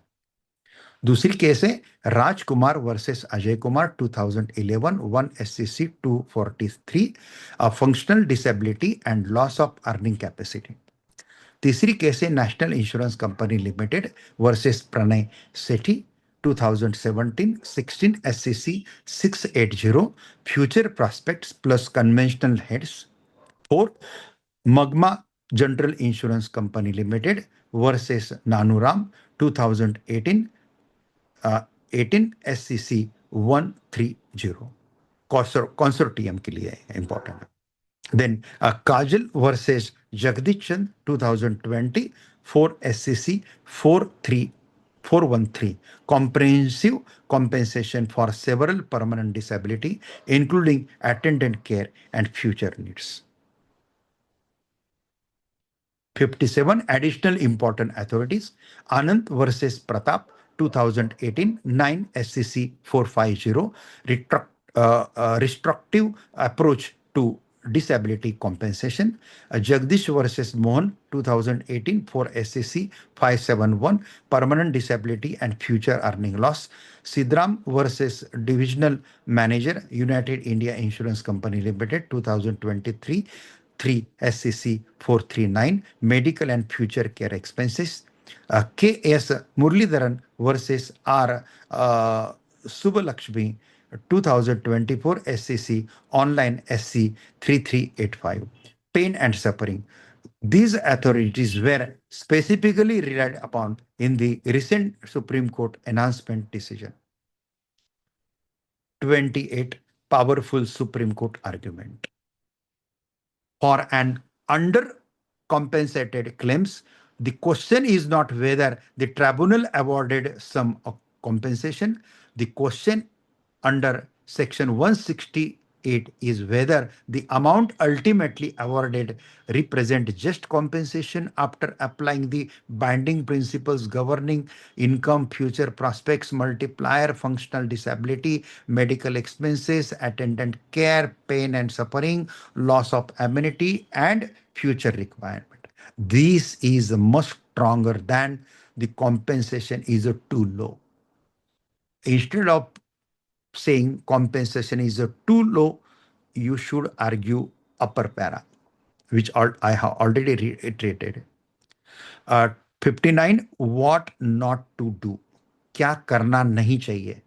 दूसरी केस है Rajkumar versus Ajay Kumar 2011 1 SCC 243 functional disability and loss of earning capacity. तीसरी केस है national insurance company limited versus Pranay Sethi 2017 16 SCC 680 future prospects plus conventional heads. 4 Magma General Insurance Company Limited versus Nanuram 2018 18 SCC 130 consortium के लिए important. Then Kajal versus Jagdish Chand 2020 4 SCC 413 comprehensive compensation for several permanent disability including attendant care and future needs. 57 additional important authorities. Anand versus Pratap 2018 9 SCC 450 restrictive approach to disability compensation. Jagdish versus Mohan 2018 4 SCC 571 permanent disability and future earning loss. Sidram versus Divisional Manager United India Insurance Company Limited 2023 3 SCC 439 medical and future care expenses. KS Murlidharan versus R Subbalakshmi 2024 SCC online SC 3385 pain and suffering. These authorities were specifically relied upon in the recent Supreme Court announcement decision. 28 powerful Supreme Court argument. For an undercompensated claims, the question is not whether the tribunal awarded some compensation. The question under section 168 is whether the amount ultimately awarded represent just compensation after applying the binding principles governing income, future prospects, multiplier, functional disability, medical expenses, attendant care, pain and suffering, loss of amenity, and future requirement. This is much stronger than the compensation is too low. Instead of saying compensation is too low, you should argue upper para, which I have already reiterated. 59 what not to do, क्या करना नहीं चाहिए.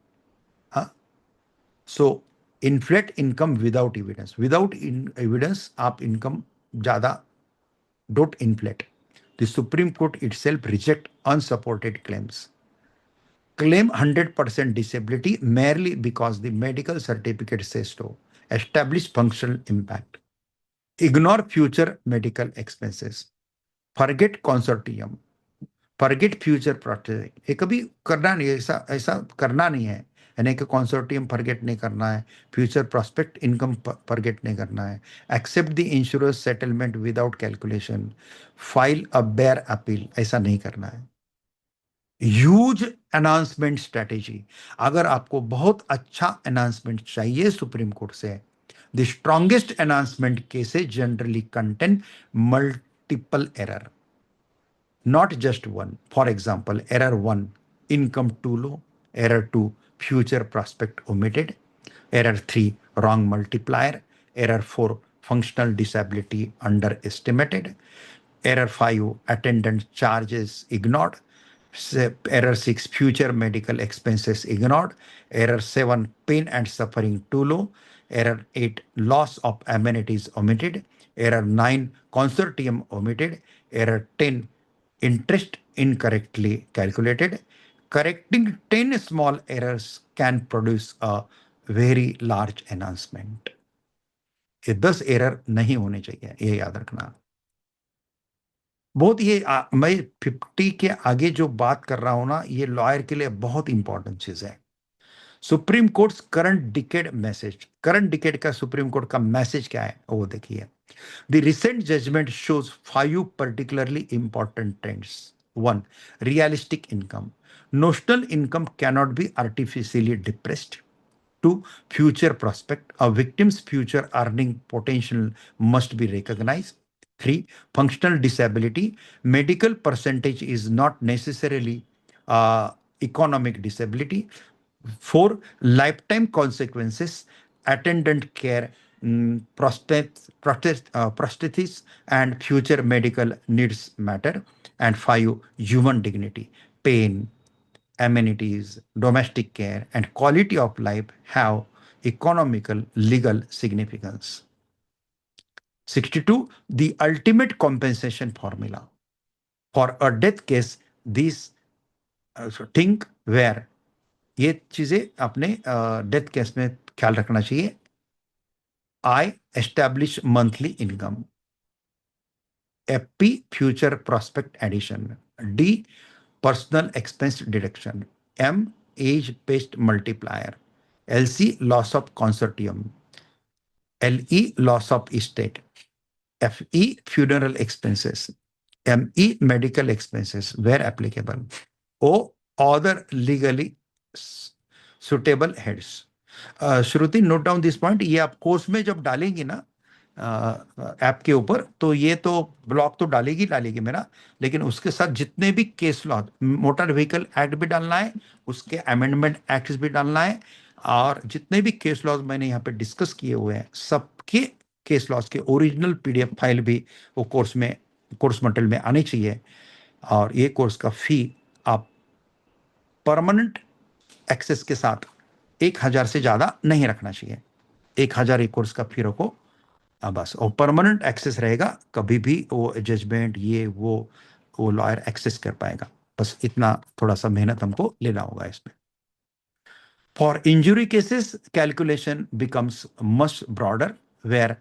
So inflate income without evidence. Without evidence आप income ज़्यादा don't inflate. The Supreme Court itself reject unsupported claims. Claim 100% disability merely because the medical certificate says so. Establish functional impact. Ignore future medical expenses. Forget consortium. Forget future project. ये कभी करना नहीं है, ऐसा करना नहीं है. यानी कि consortium forget नहीं करना है. Future prospect income forget नहीं करना है. Accept the insurance settlement without calculation. File a bare appeal. ऐसा नहीं करना है. Huge announcement strategy. अगर आपको बहुत अच्छा अनाउंसमेंट चाहिए सुप्रीम कोर्ट से, the strongest announcement cases generally contain multiple error, not just one. For example, error 1, income too low. Error 2, future prospect omitted. Error 3, wrong multiplier. Error 4, functional disability underestimated. Error 5, attendant charges ignored. Error 6, future medical expenses ignored. Error 7, pain and suffering too low. Error 8, loss of amenities omitted. Error 9, consortium omitted. Error 10, interest incorrectly calculated. Correcting 10 small errors can produce a very large announcement. ये 10 एरर नहीं होने चाहिए, ये याद रखना। बहुत ये मैं 50 के आगे जो बात कर रहा हूं ना, ये लॉयर के लिए बहुत इंपॉर्टेंट चीज है। Supreme court current decade message, current decade का सुप्रीम कोर्ट का मैसेज क्या है वो देखिए। The recent judgment shows 5 particularly important trends. 1. Realistic income. Notional income cannot be artificially depressed. 2. Future prospect. A victim's future earning potential must be recognized. 3. Functional disability. Medical percentage is not necessarily economic disability. 4. Lifetime consequences. Attendant care, prosthesis, and future medical needs matter. And 5. Human dignity. Pain, amenities, domestic care, and quality of life have economical legal significance. 62. The ultimate compensation formula. For a death case, these think where ये चीजें अपने डेथ केस में ख्याल रखना चाहिए। I establish monthly income. FP future prospect addition. D personal expense deduction. M age based multiplier. LC loss of consortium. LE loss of estate. FE funeral expenses. ME medical expenses where applicable. O other legally suitable heads. Shruti note down this point. ये आप कोर्स में जब डालेंगी ना ऐप के ऊपर, तो ये तो ब्लॉग तो डालेगी मेरा, लेकिन उसके साथ जितने भी case law, motor vehicle act भी डालना है, उसके अमेंडमेंट एक्ट भी डालना है, और जितने भी केस लॉज मैंने यहाँ पे डिस्कस किए हुए हैं, सबके केस लॉज के ओरिजिनल पीडीएफ फाइल भी वो कोर्स मटेरियल में आनी चाहिए। और ये कोर्स का फी आप परमानेंट एक्सेस के साथ 1000 से ज्यादा नहीं रखना चाहिए। 1000 एक कोर्स का फी रखो बस, और परमानेंट एक्सेस रहेगा, कभी भी वो जजमेंट ये वो लॉयर एक्सेस कर पाएगा। बस इतना थोड़ा सा मेहनत हमको लेना होगा इसमें। For injury cases calculation becomes much broader, where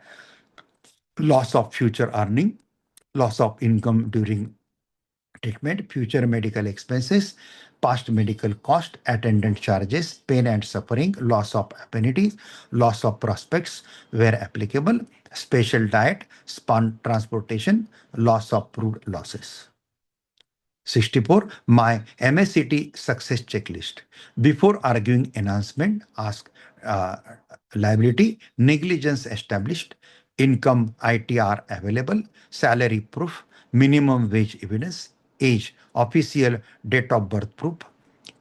loss of future earning, loss of income during treatment, future medical expenses, past medical cost, attendant charges, pain and suffering, loss of amenities, loss of prospects where applicable, special diet, span transportation, loss of proved losses. 64. My MSCT success checklist. Before arguing enhancement, ask liability, negligence established, income ITR available, salary proof, minimum wage evidence, age, official date of birth proof,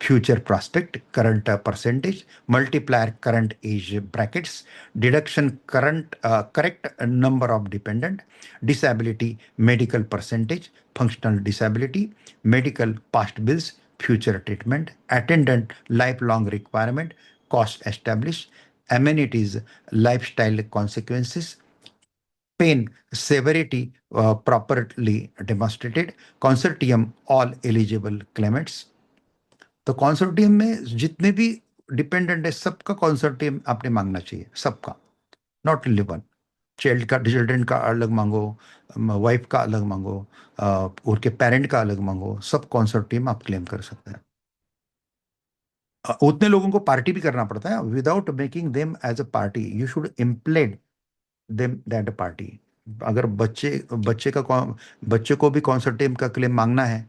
future prospect, current percentage, multiplier current age brackets, deduction correct number of dependent, disability medical percentage, functional disability, medical past bills, future treatment, attendant lifelong requirement, cost established, amenities lifestyle consequences, pain severity properly demonstrated, consortium all eligible claimants। तो कॉन्सोर्टियम में जितने भी डिपेंडेंट है सबका कॉन्सोर्टियम आपने मांगना चाहिए, सबका, नॉट ओनली वन। चिल्ड्रन का अलग मांगो, वाइफ का अलग मांगो, उनके पेरेंट का अलग मांगो, सब कॉन्सोर्टियम आप क्लेम कर सकते हैं। उतने लोगों को पार्टी भी करना पड़ता है। Without making them as a party you should implead them that party. अगर बच्चे को भी कॉन्सोर्टियम का क्लेम मांगना है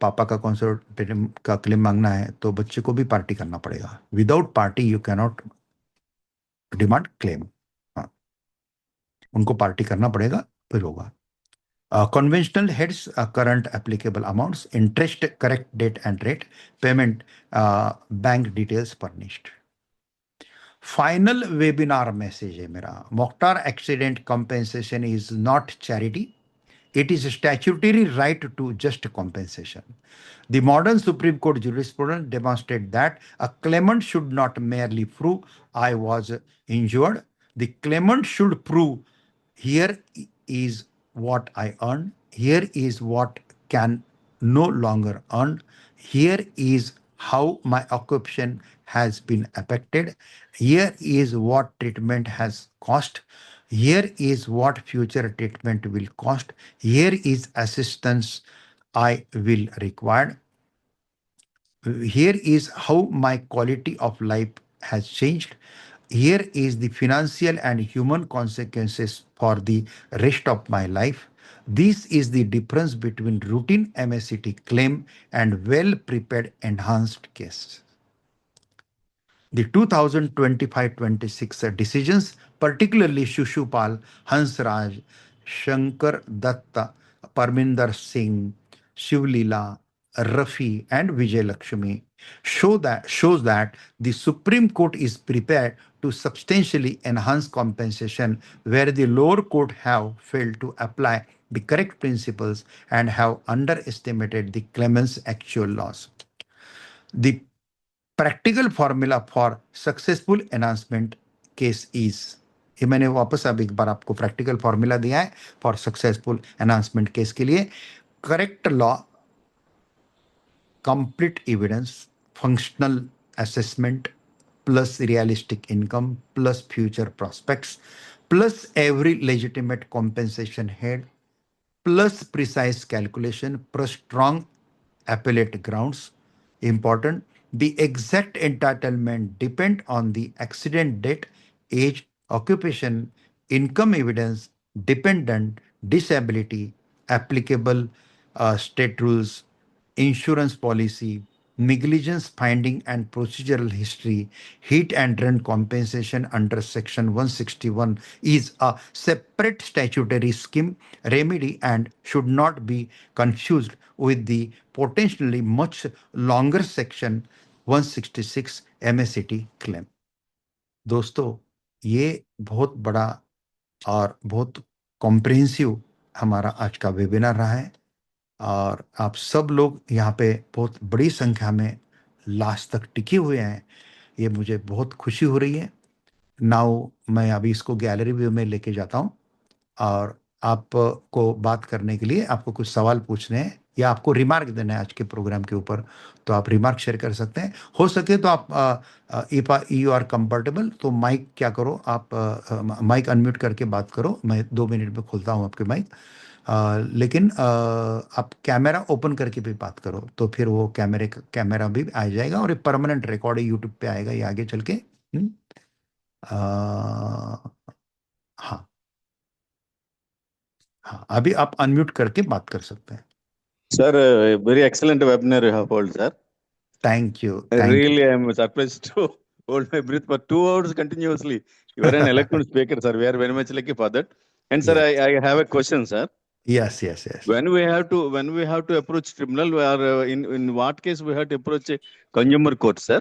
पापा का कंसर्वेटिव का क्लेम मांगना है तो बच्चे को भी पार्टी करना पड़ेगा. Without party you cannot demand claim. हाँ, उनको पार्टी करना पड़ेगा फिर होगा. Conventional heads, current applicable amounts, interest, correct date and rate, payment, bank details furnished. Final webinar message है मेरा. Mokhtar accident compensation is not charity. It is a statutory right to just compensation. The modern Supreme Court jurisprudence demonstrates that a claimant should not merely prove I was injured. The claimant should prove here is what I earned. Here is what can no longer earn. Here is how my occupation has been affected. Here is what treatment has cost. Here is what future treatment will cost. Here is assistance I will require. Here is how my quality of life has changed. Here is the financial and human consequences for the rest of my life. This is the difference between routine MSCT claim and well-prepared enhanced case. The 2025-26 decisions, particularly Shushupal, Hansraj, Shankar Datta, Parminder Singh, Shivlila, Rafi, and Vijay Lakshmi, shows that the Supreme Court is prepared to substantially enhance compensation where the lower court have failed to apply the correct principles and have underestimated the claimant's actual loss. The practical formula for successful enhancement case is, ये मैंने वापस अब एक बार आपको प्रैक्टिकल फॉर्मूला दिया है फॉर सक्सेसफुल एनहांसमेंट केस के लिए. Correct law, complete evidence, functional assessment plus realistic income plus future prospects plus every legitimate compensation head plus precise calculation plus strong appellate grounds. Important, the exact entitlement depend on the accident date, age, occupation, income evidence, dependent, disability, applicable state rules, insurance policy, negligence finding and procedural history. Hit and run compensation under section 161 is a separate statutory scheme remedy and should not be confused with the potentially much longer section 166 MSCT claim. दोस्तों, ये बहुत बड़ा और बहुत कॉम्प्रिहेंसिव हमारा आज का वेबिनार रहा है और आप सब लोग यहाँ पे बहुत बड़ी संख्या में लास्ट तक टिके हुए हैं. ये मुझे बहुत खुशी हो रही है. नाउ मैं अभी इसको गैलरी व्यू में लेके जाता हूँ और आपको बात करने के लिए आपको कुछ सवाल पूछने हैं या आपको रिमार्क देना है आज के प्रोग्राम के ऊपर, तो आप रिमार्क शेयर कर सकते हैं. हो सके तो आप इफ यू आर कंफर्टेबल तो माइक क्या करो, आप माइक अनम्यूट करके बात करो. मैं 2 मिनट में खोलता हूँ आपके माइक. लेकिन आप कैमरा ओपन करके भी बात करो तो फिर वो कैमरा भी आ जाएगा और एक परमानेंट रिकॉर्ड यूट्यूब पे आएगा ये आगे चल के. हाँ हाँ, अभी आप अनम्यूट करके बात कर सकते हैं. Sir, very excellent webinar you have held, sir. Thank you. Really, I am surprised to hold my breath for 2 hours continuously. You are an eloquent speaker, sir. We are very much lucky for that. And sir, Yes. I have a question, sir. Yes. When we have to approach tribunal, or in what case we have to approach a consumer court, sir?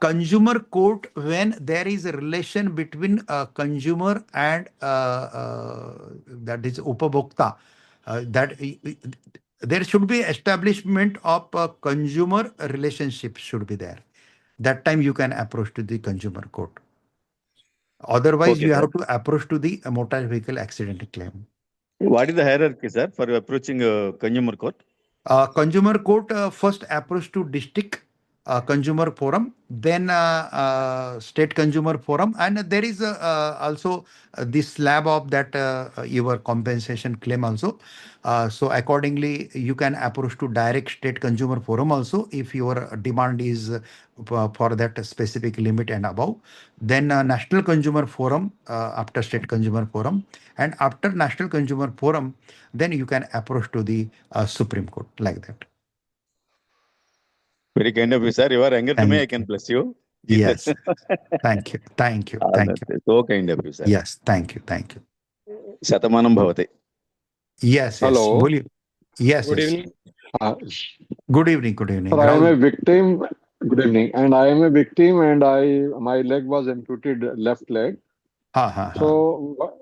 Consumer court when there is a relation between consumer and that is upabhokta, that there should be establishment of consumer relationship should be there. That time you can approach to the consumer court. Otherwise, Okay, you sir. have to approach to the motor vehicle accident claim. What is the hierarchy, sir, for approaching a consumer court? Consumer court first approach to district, consumer forum, then state consumer forum, and there is also this slab of that your compensation claim also. So accordingly, you can approach to direct state consumer forum also if your demand is for that specific limit and above. Then national consumer forum after state consumer forum, and after national consumer forum, then you can approach to the Supreme Court like that. Very kind of you, sir. You are younger to me. I Thank can you. bless you. Yes. Thank you. Thank you. Thank you. So kind of you, sir. Yes. Thank you. Thank you. Shatamanam bhavate. Yes. Yes. Hello. Boliye. Yes. Good Yes. evening. Good evening. Good evening. Sir, I am a Rahul. victim. Good evening. And I am a victim, and my leg was amputated, left leg. Ha ha ha. So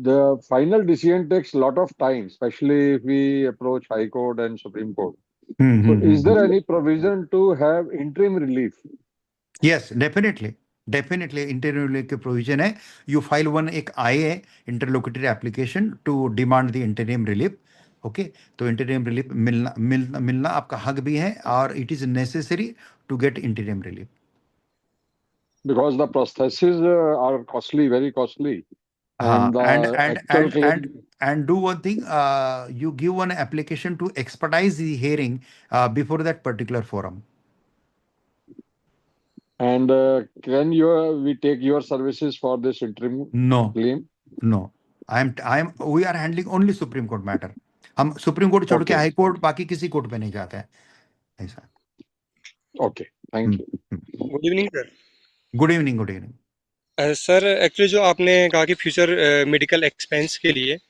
the final decision takes a lot of time, especially if we approach High Court and Supreme Court. So is there any provision to have interim relief? Yes, definitely. Definitely interim relief की provision है. You file one एक IA interlocutory application to demand the interim relief. Okay, तो interim relief मिलना आपका हक भी है, और it is necessary to get interim relief. Because the prostheses are costly, very costly. हाँ, And and do one thing, you give one application to expedite the hearing before that particular forum. And can we take your services for this interim No, claim? no. We are handling only Supreme Court matter. हम सुप्रीम कोर्ट छोड़ के Okay. हाई कोर्ट बाकी किसी कोर्ट पे नहीं जाते हैं ऐसा. Okay, thank you. Good evening sir. Good evening. Good evening. Sir actually जो आपने कहा कि फ्यूचर मेडिकल एक्सपेंस के लिए एक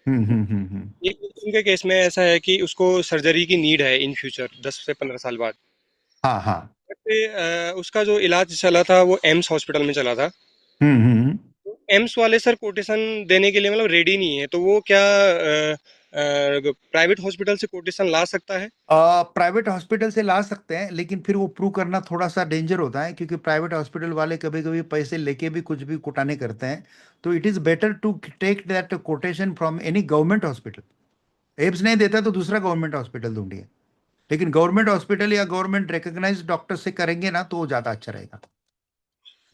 पेशेंट के केस में ऐसा है कि उसको सर्जरी की नीड है इन फ्यूचर 10 से 15 साल बाद. हाँ हाँ. उसका जो इलाज चला था वो एम्स हॉस्पिटल में चला था. एम्स वाले सर कोटेशन देने के लिए मतलब रेडी नहीं है, तो वो क्या प्राइवेट हॉस्पिटल से कोटेशन ला सकता है? प्राइवेट हॉस्पिटल से ला सकते हैं, लेकिन फिर वो प्रूव करना थोड़ा सा डेंजर होता है, क्योंकि प्राइवेट हॉस्पिटल वाले कभी कभी पैसे लेके भी कुछ भी कुटाने करते हैं. तो it is better to take that quotation from any government hospital. AIIMS नहीं देता तो दूसरा गवर्नमेंट हॉस्पिटल ढूंढिए, लेकिन गवर्नमेंट हॉस्पिटल या गवर्नमेंट रिकॉग्नाइज्ड डॉक्टर से करेंगे ना तो वो ज्यादा अच्छा रहेगा.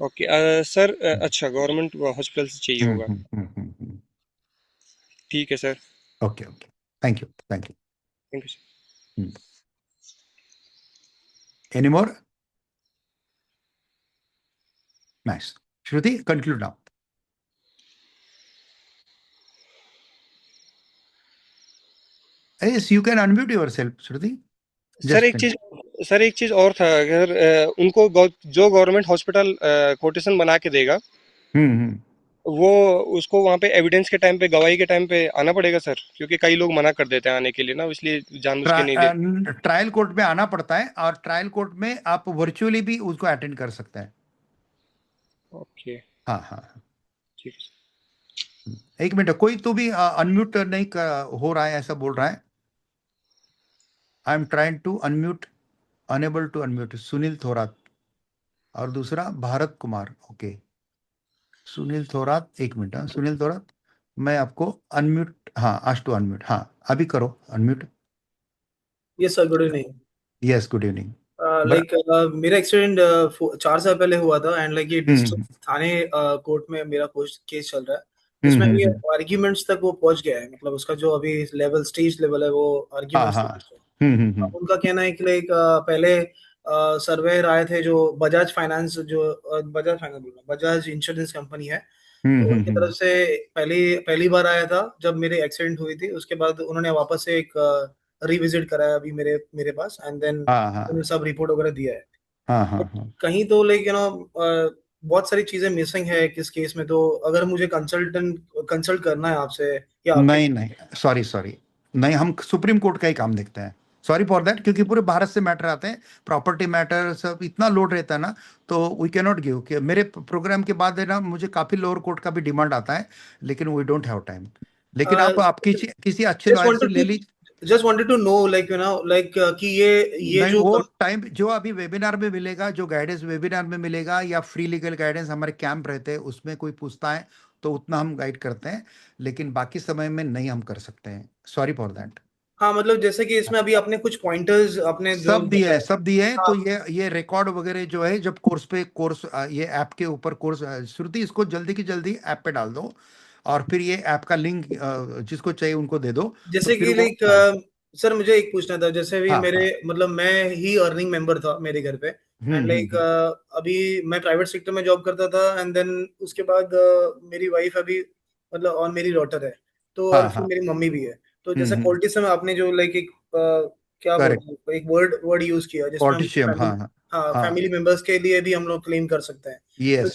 Okay sir. अच्छा, गवर्नमेंट हॉस्पिटल से चाहिए होगा. ठीक है sir. Okay okay. Thank you. Thank you. Thank you sir. Any more? Nice. Shruti, conclude now. Yes, you can unmute yourself, Shruti. Sir एक चीज और था. अगर उनको जो गवर्नमेंट हॉस्पिटल कोटेशन बना के देगा, वो उसको वहाँ पे एविडेंस के टाइम पे, गवाही के टाइम पे आना पड़ेगा सर, क्योंकि कई लोग मना कर देते हैं आने के लिए ना, इसलिए जानबूझ के नहीं देते. ट्रायल कोर्ट में आना पड़ता है, और ट्रायल कोर्ट में आप वर्चुअली भी उसको अटेंड कर सकते हैं. ओके. हाँ हाँ. ठीक है. एक मिनट, कोई तो भी अनम्यूट नहीं हो रहा है, ऐसा बोल रहा है. I am trying to unmute, unable to unmute. Sunil Thorat, और दूसरा भारत कुमार. ओके, सुनील थोरात. एक मिनट. सुनील थोरात, मैं आपको अनम्यूट. हाँ, आज टू अनम्यूट. हाँ, अभी करो unmute. Yes sir, good evening. Yes, good evening. Like मेरा एक्सीडेंट 4 साल पहले हुआ था, एंड लाइक ये डिस्ट्रिक्ट थाने कोर्ट में मेरा केस चल रहा है. इसमें अभी आर्ग्यूमेंट्स तक वो पहुंच गया है. मतलब उसका जो अभी लेवल, स्टेज लेवल है, वो आर्ग्यूमेंट्स. उनका कहना है कि लाइक पहले सर्वेयर आए थे जो Bajaj finance, Bajaj insurance company है, तो उनकी तरफ से पहली बार आया था जब मेरे एक्सीडेंट हुई थी. उसके बाद उन्होंने वापस से एक रिविजिट कराया अभी मेरे पास, एंड देन उन्होंने सब रिपोर्ट वगैरह दिया है. कहीं तो लाइक बहुत सारी चीजें मिसिंग है किस केस में. तो अगर मुझे कंसल्ट करना है आपसे या नहीं, सॉरी नहीं, हम सुप्रीम कोर्ट का ही काम देखते हैं. सॉरी फॉर दैट, क्योंकि पूरे भारत से मैटर आते हैं, प्रॉपर्टी मैटर सब इतना लोड रहता है ना, तो वी कैन नॉट गिव. मेरे प्रोग्राम के बाद है ना, मुझे काफी लोअर कोर्ट का भी डिमांड आता है, लेकिन वी डोंट हैव टाइम. लेकिन आप किसी अच्छे लॉयर से ले लीजिए. Just wanted to know, like कि ये नहीं, जो वो टाइम जो अभी वेबिनार में मिलेगा, जो गाइडेंस वेबिनार में मिलेगा, या फ्री लीगल गाइडेंस हमारे कैंप रहते हैं, उसमें कोई पूछता है तो उतना हम गाइड करते हैं, लेकिन बाकी समय में नहीं हम कर सकते हैं. Sorry for that. हाँ मतलब जैसे कि इसमें अभी अपने कुछ पॉइंटर्स अपने जो सब दिए है, सब दिए है। हाँ तो ये रिकॉर्ड वगैरह जो है, जब कोर्स ये ऐप के ऊपर कोर्स, श्रुति इसको जल्दी की जल्दी ऐप पे डाल दो, और फिर ये ऐप का लिंक जिसको चाहिए उनको दे दो, तो जैसे फिर कि वो। लाइक हाँ सर मुझे एक पूछना था, जैसे भी हाँ मेरे हाँ। मतलब मैं ही अर्निंग मेंबर था मेरे घर पे, एंड लाइक हम्म। अभी मैं प्राइवेट सेक्टर में जॉब करता था, एंड देन उसके बाद मेरी वाइफ अभी मतलब और मेरी डॉटर है, तो हाँ और फिर हाँ। मेरी मम्मी भी है। तो जैसे हम्म। पॉलिटिशियन में आपने जो लाइक एक क्या करेक्ट। बोलते हैं, एक वर्ड यूज किया जिसमें हम पोर्टिशियम, हाँ फैमिली, हाँ। हाँ हाँ, फैमिली मेंबर्स के लिए भी हम लोग क्लेम कर सकते हैं। तो यस यस।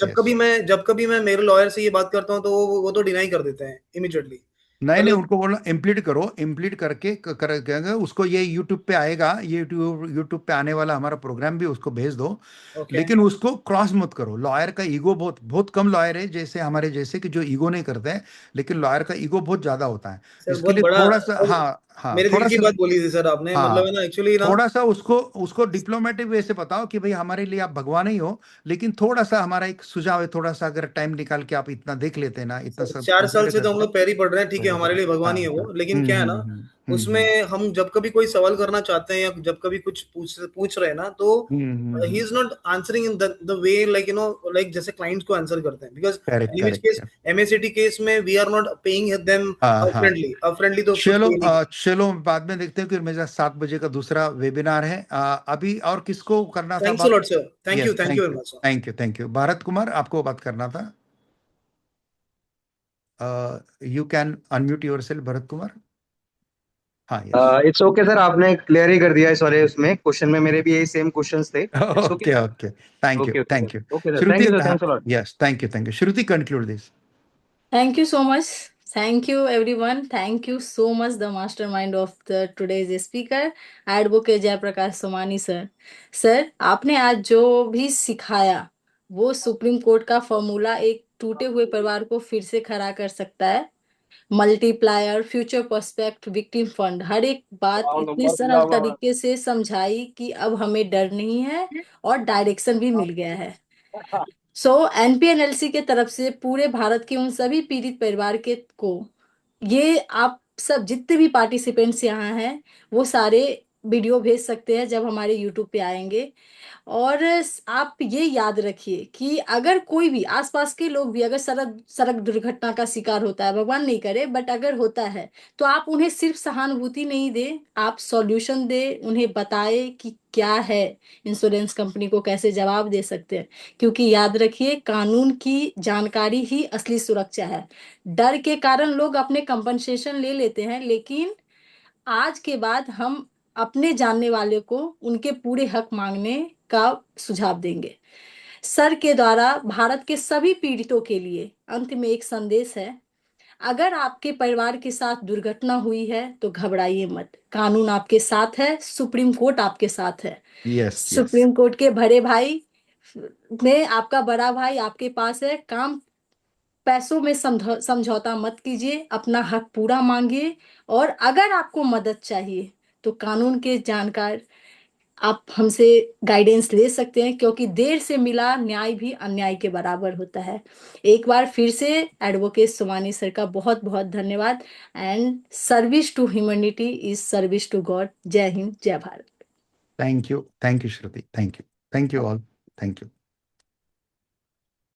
जब कभी मैं मेरे लॉयर से ये बात करता हूँ तो वो तो डिनाई कर देते हैं इमिडिएटली। नहीं नहीं, मतलब उनको बोलना इम्प्लीट करो, इम्प्लीट करके करेंगे उसको। ये यूट्यूब पे आएगा, ये यूट्यूब पे आने वाला हमारा प्रोग्राम भी उसको भेज दो। ओके लेकिन उसको क्रॉस मत करो। लॉयर का ईगो बहुत बहुत कम लॉयर है जैसे हमारे जैसे, कि जो ईगो नहीं करते हैं, लेकिन लॉयर का ईगो बहुत ज्यादा होता है। सर, इसके बहुत लिए बड़ा थोड़ा सा, और हाँ हाँ, मेरे दिल थोड़ा की सा, बात बोली थी सर आपने, मतलब हाँ, है ना एक्चुअली ना। थोड़ा सा उसको उसको डिप्लोमेटिक वे से बताओ कि भाई हमारे लिए आप भगवान ही हो, लेकिन थोड़ा सा हमारा एक सुझाव है, थोड़ा सा अगर टाइम निकाल के आप इतना देख लेते हैं ना, इतना सर सब 4 साल कंसिडर से तो हम करके, लोग पैर ही पड़ रहे हैं, ठीक है तो हमारे लिए भगवान हाँ ही है हाँ। वो, लेकिन क्या है ना उसमें हम जब कभी कोई सवाल करना चाहते हैं या जब कभी कुछ पूछ रहे हैं ना, तो he is not answering in the way like you know like जैसे क्लाइंट्स को आंसर करते हैं, because correct in which case correct. MSCT case में we are not paying them हाँ हाँ। अपफ्रंटली तो कुछ चलो पे नहीं। चलो बाद में देखते हैं कि मेरा 7 बजे का दूसरा वेबिनार है। अभी और किसको करना था थैंक्स अ बात? Lot sir, yes, thank you thank very you much sir. Thank you thank you. Bharat Kumar, आपको बात करना था। You can unmute your self, Bharat Kumar. हाँ, यस। इट्स ओके सर, आपने क्लियर ही कर दिया इस वाले उसमें क्वेश्चन में, मेरे भी यही सेम क्वेश्चंस थे। It's okay. Okay okay, thank you okay okay thank sir, you. Okay sir, thank Shruti, you sir, thanks a lot. Yes, thank you Shruti, conclude this. Thank you so much. Thank you everyone. Thank you so much the mastermind of the today's speaker, Advocate Jayaprakash Somani sir. Sir आपने आज जो भी सिखाया वो सुप्रीम कोर्ट का फॉर्मूला एक टूटे हुए परिवार को फिर से खड़ा कर सकता है। मल्टीप्लायर, फ्यूचर पर्सपेक्ट, विक्टिम फंड, हर एक बात इतनी सरल तरीके से समझाई कि अब हमें डर नहीं है और डायरेक्शन भी मिल गया है। सो एनपीएनएलसी के तरफ से पूरे भारत के उन सभी पीड़ित परिवार के को ये आप सब जितने भी पार्टिसिपेंट्स यहाँ हैं वो सारे वीडियो भेज सकते हैं जब हमारे यूट्यूब पे आएंगे। और आप ये याद रखिए कि अगर कोई भी आसपास के लोग भी अगर सड़क सड़क दुर्घटना का शिकार होता है, भगवान नहीं करे बट अगर होता है, तो आप उन्हें सिर्फ सहानुभूति नहीं दे, आप सॉल्यूशन दे, उन्हें बताए कि क्या है, इंश्योरेंस कंपनी को कैसे जवाब दे सकते हैं। क्योंकि याद रखिए कानून की जानकारी ही असली सुरक्षा है। डर के कारण लोग अपने कंपनसेशन ले लेते हैं, लेकिन आज के बाद हम अपने जानने वाले को उनके पूरे हक मांगने का सुझाव देंगे। सर के द्वारा भारत के सभी पीड़ितों के लिए अंत में एक संदेश है। अगर आपके परिवार के साथ दुर्घटना हुई है तो घबराइए मत, कानून आपके साथ है, सुप्रीम कोर्ट आपके साथ है। Yes yes. सुप्रीम कोर्ट के बड़े भाई में आपका बड़ा भाई आपके पास है। काम पैसों में समझौता मत कीजिए, अपना हक पूरा मांगिए। और अगर आपको मदद चाहिए तो कानून के जानकार आप हमसे गाइडेंस ले सकते हैं, क्योंकि देर से मिला न्याय भी अन्याय के बराबर होता है। एक बार फिर से एडवोकेट सोमानी सर का बहुत बहुत धन्यवाद। And service to humanity is service to God. जय हिंद, जय Bharat. Thank you Shruti, thank you all, thank you.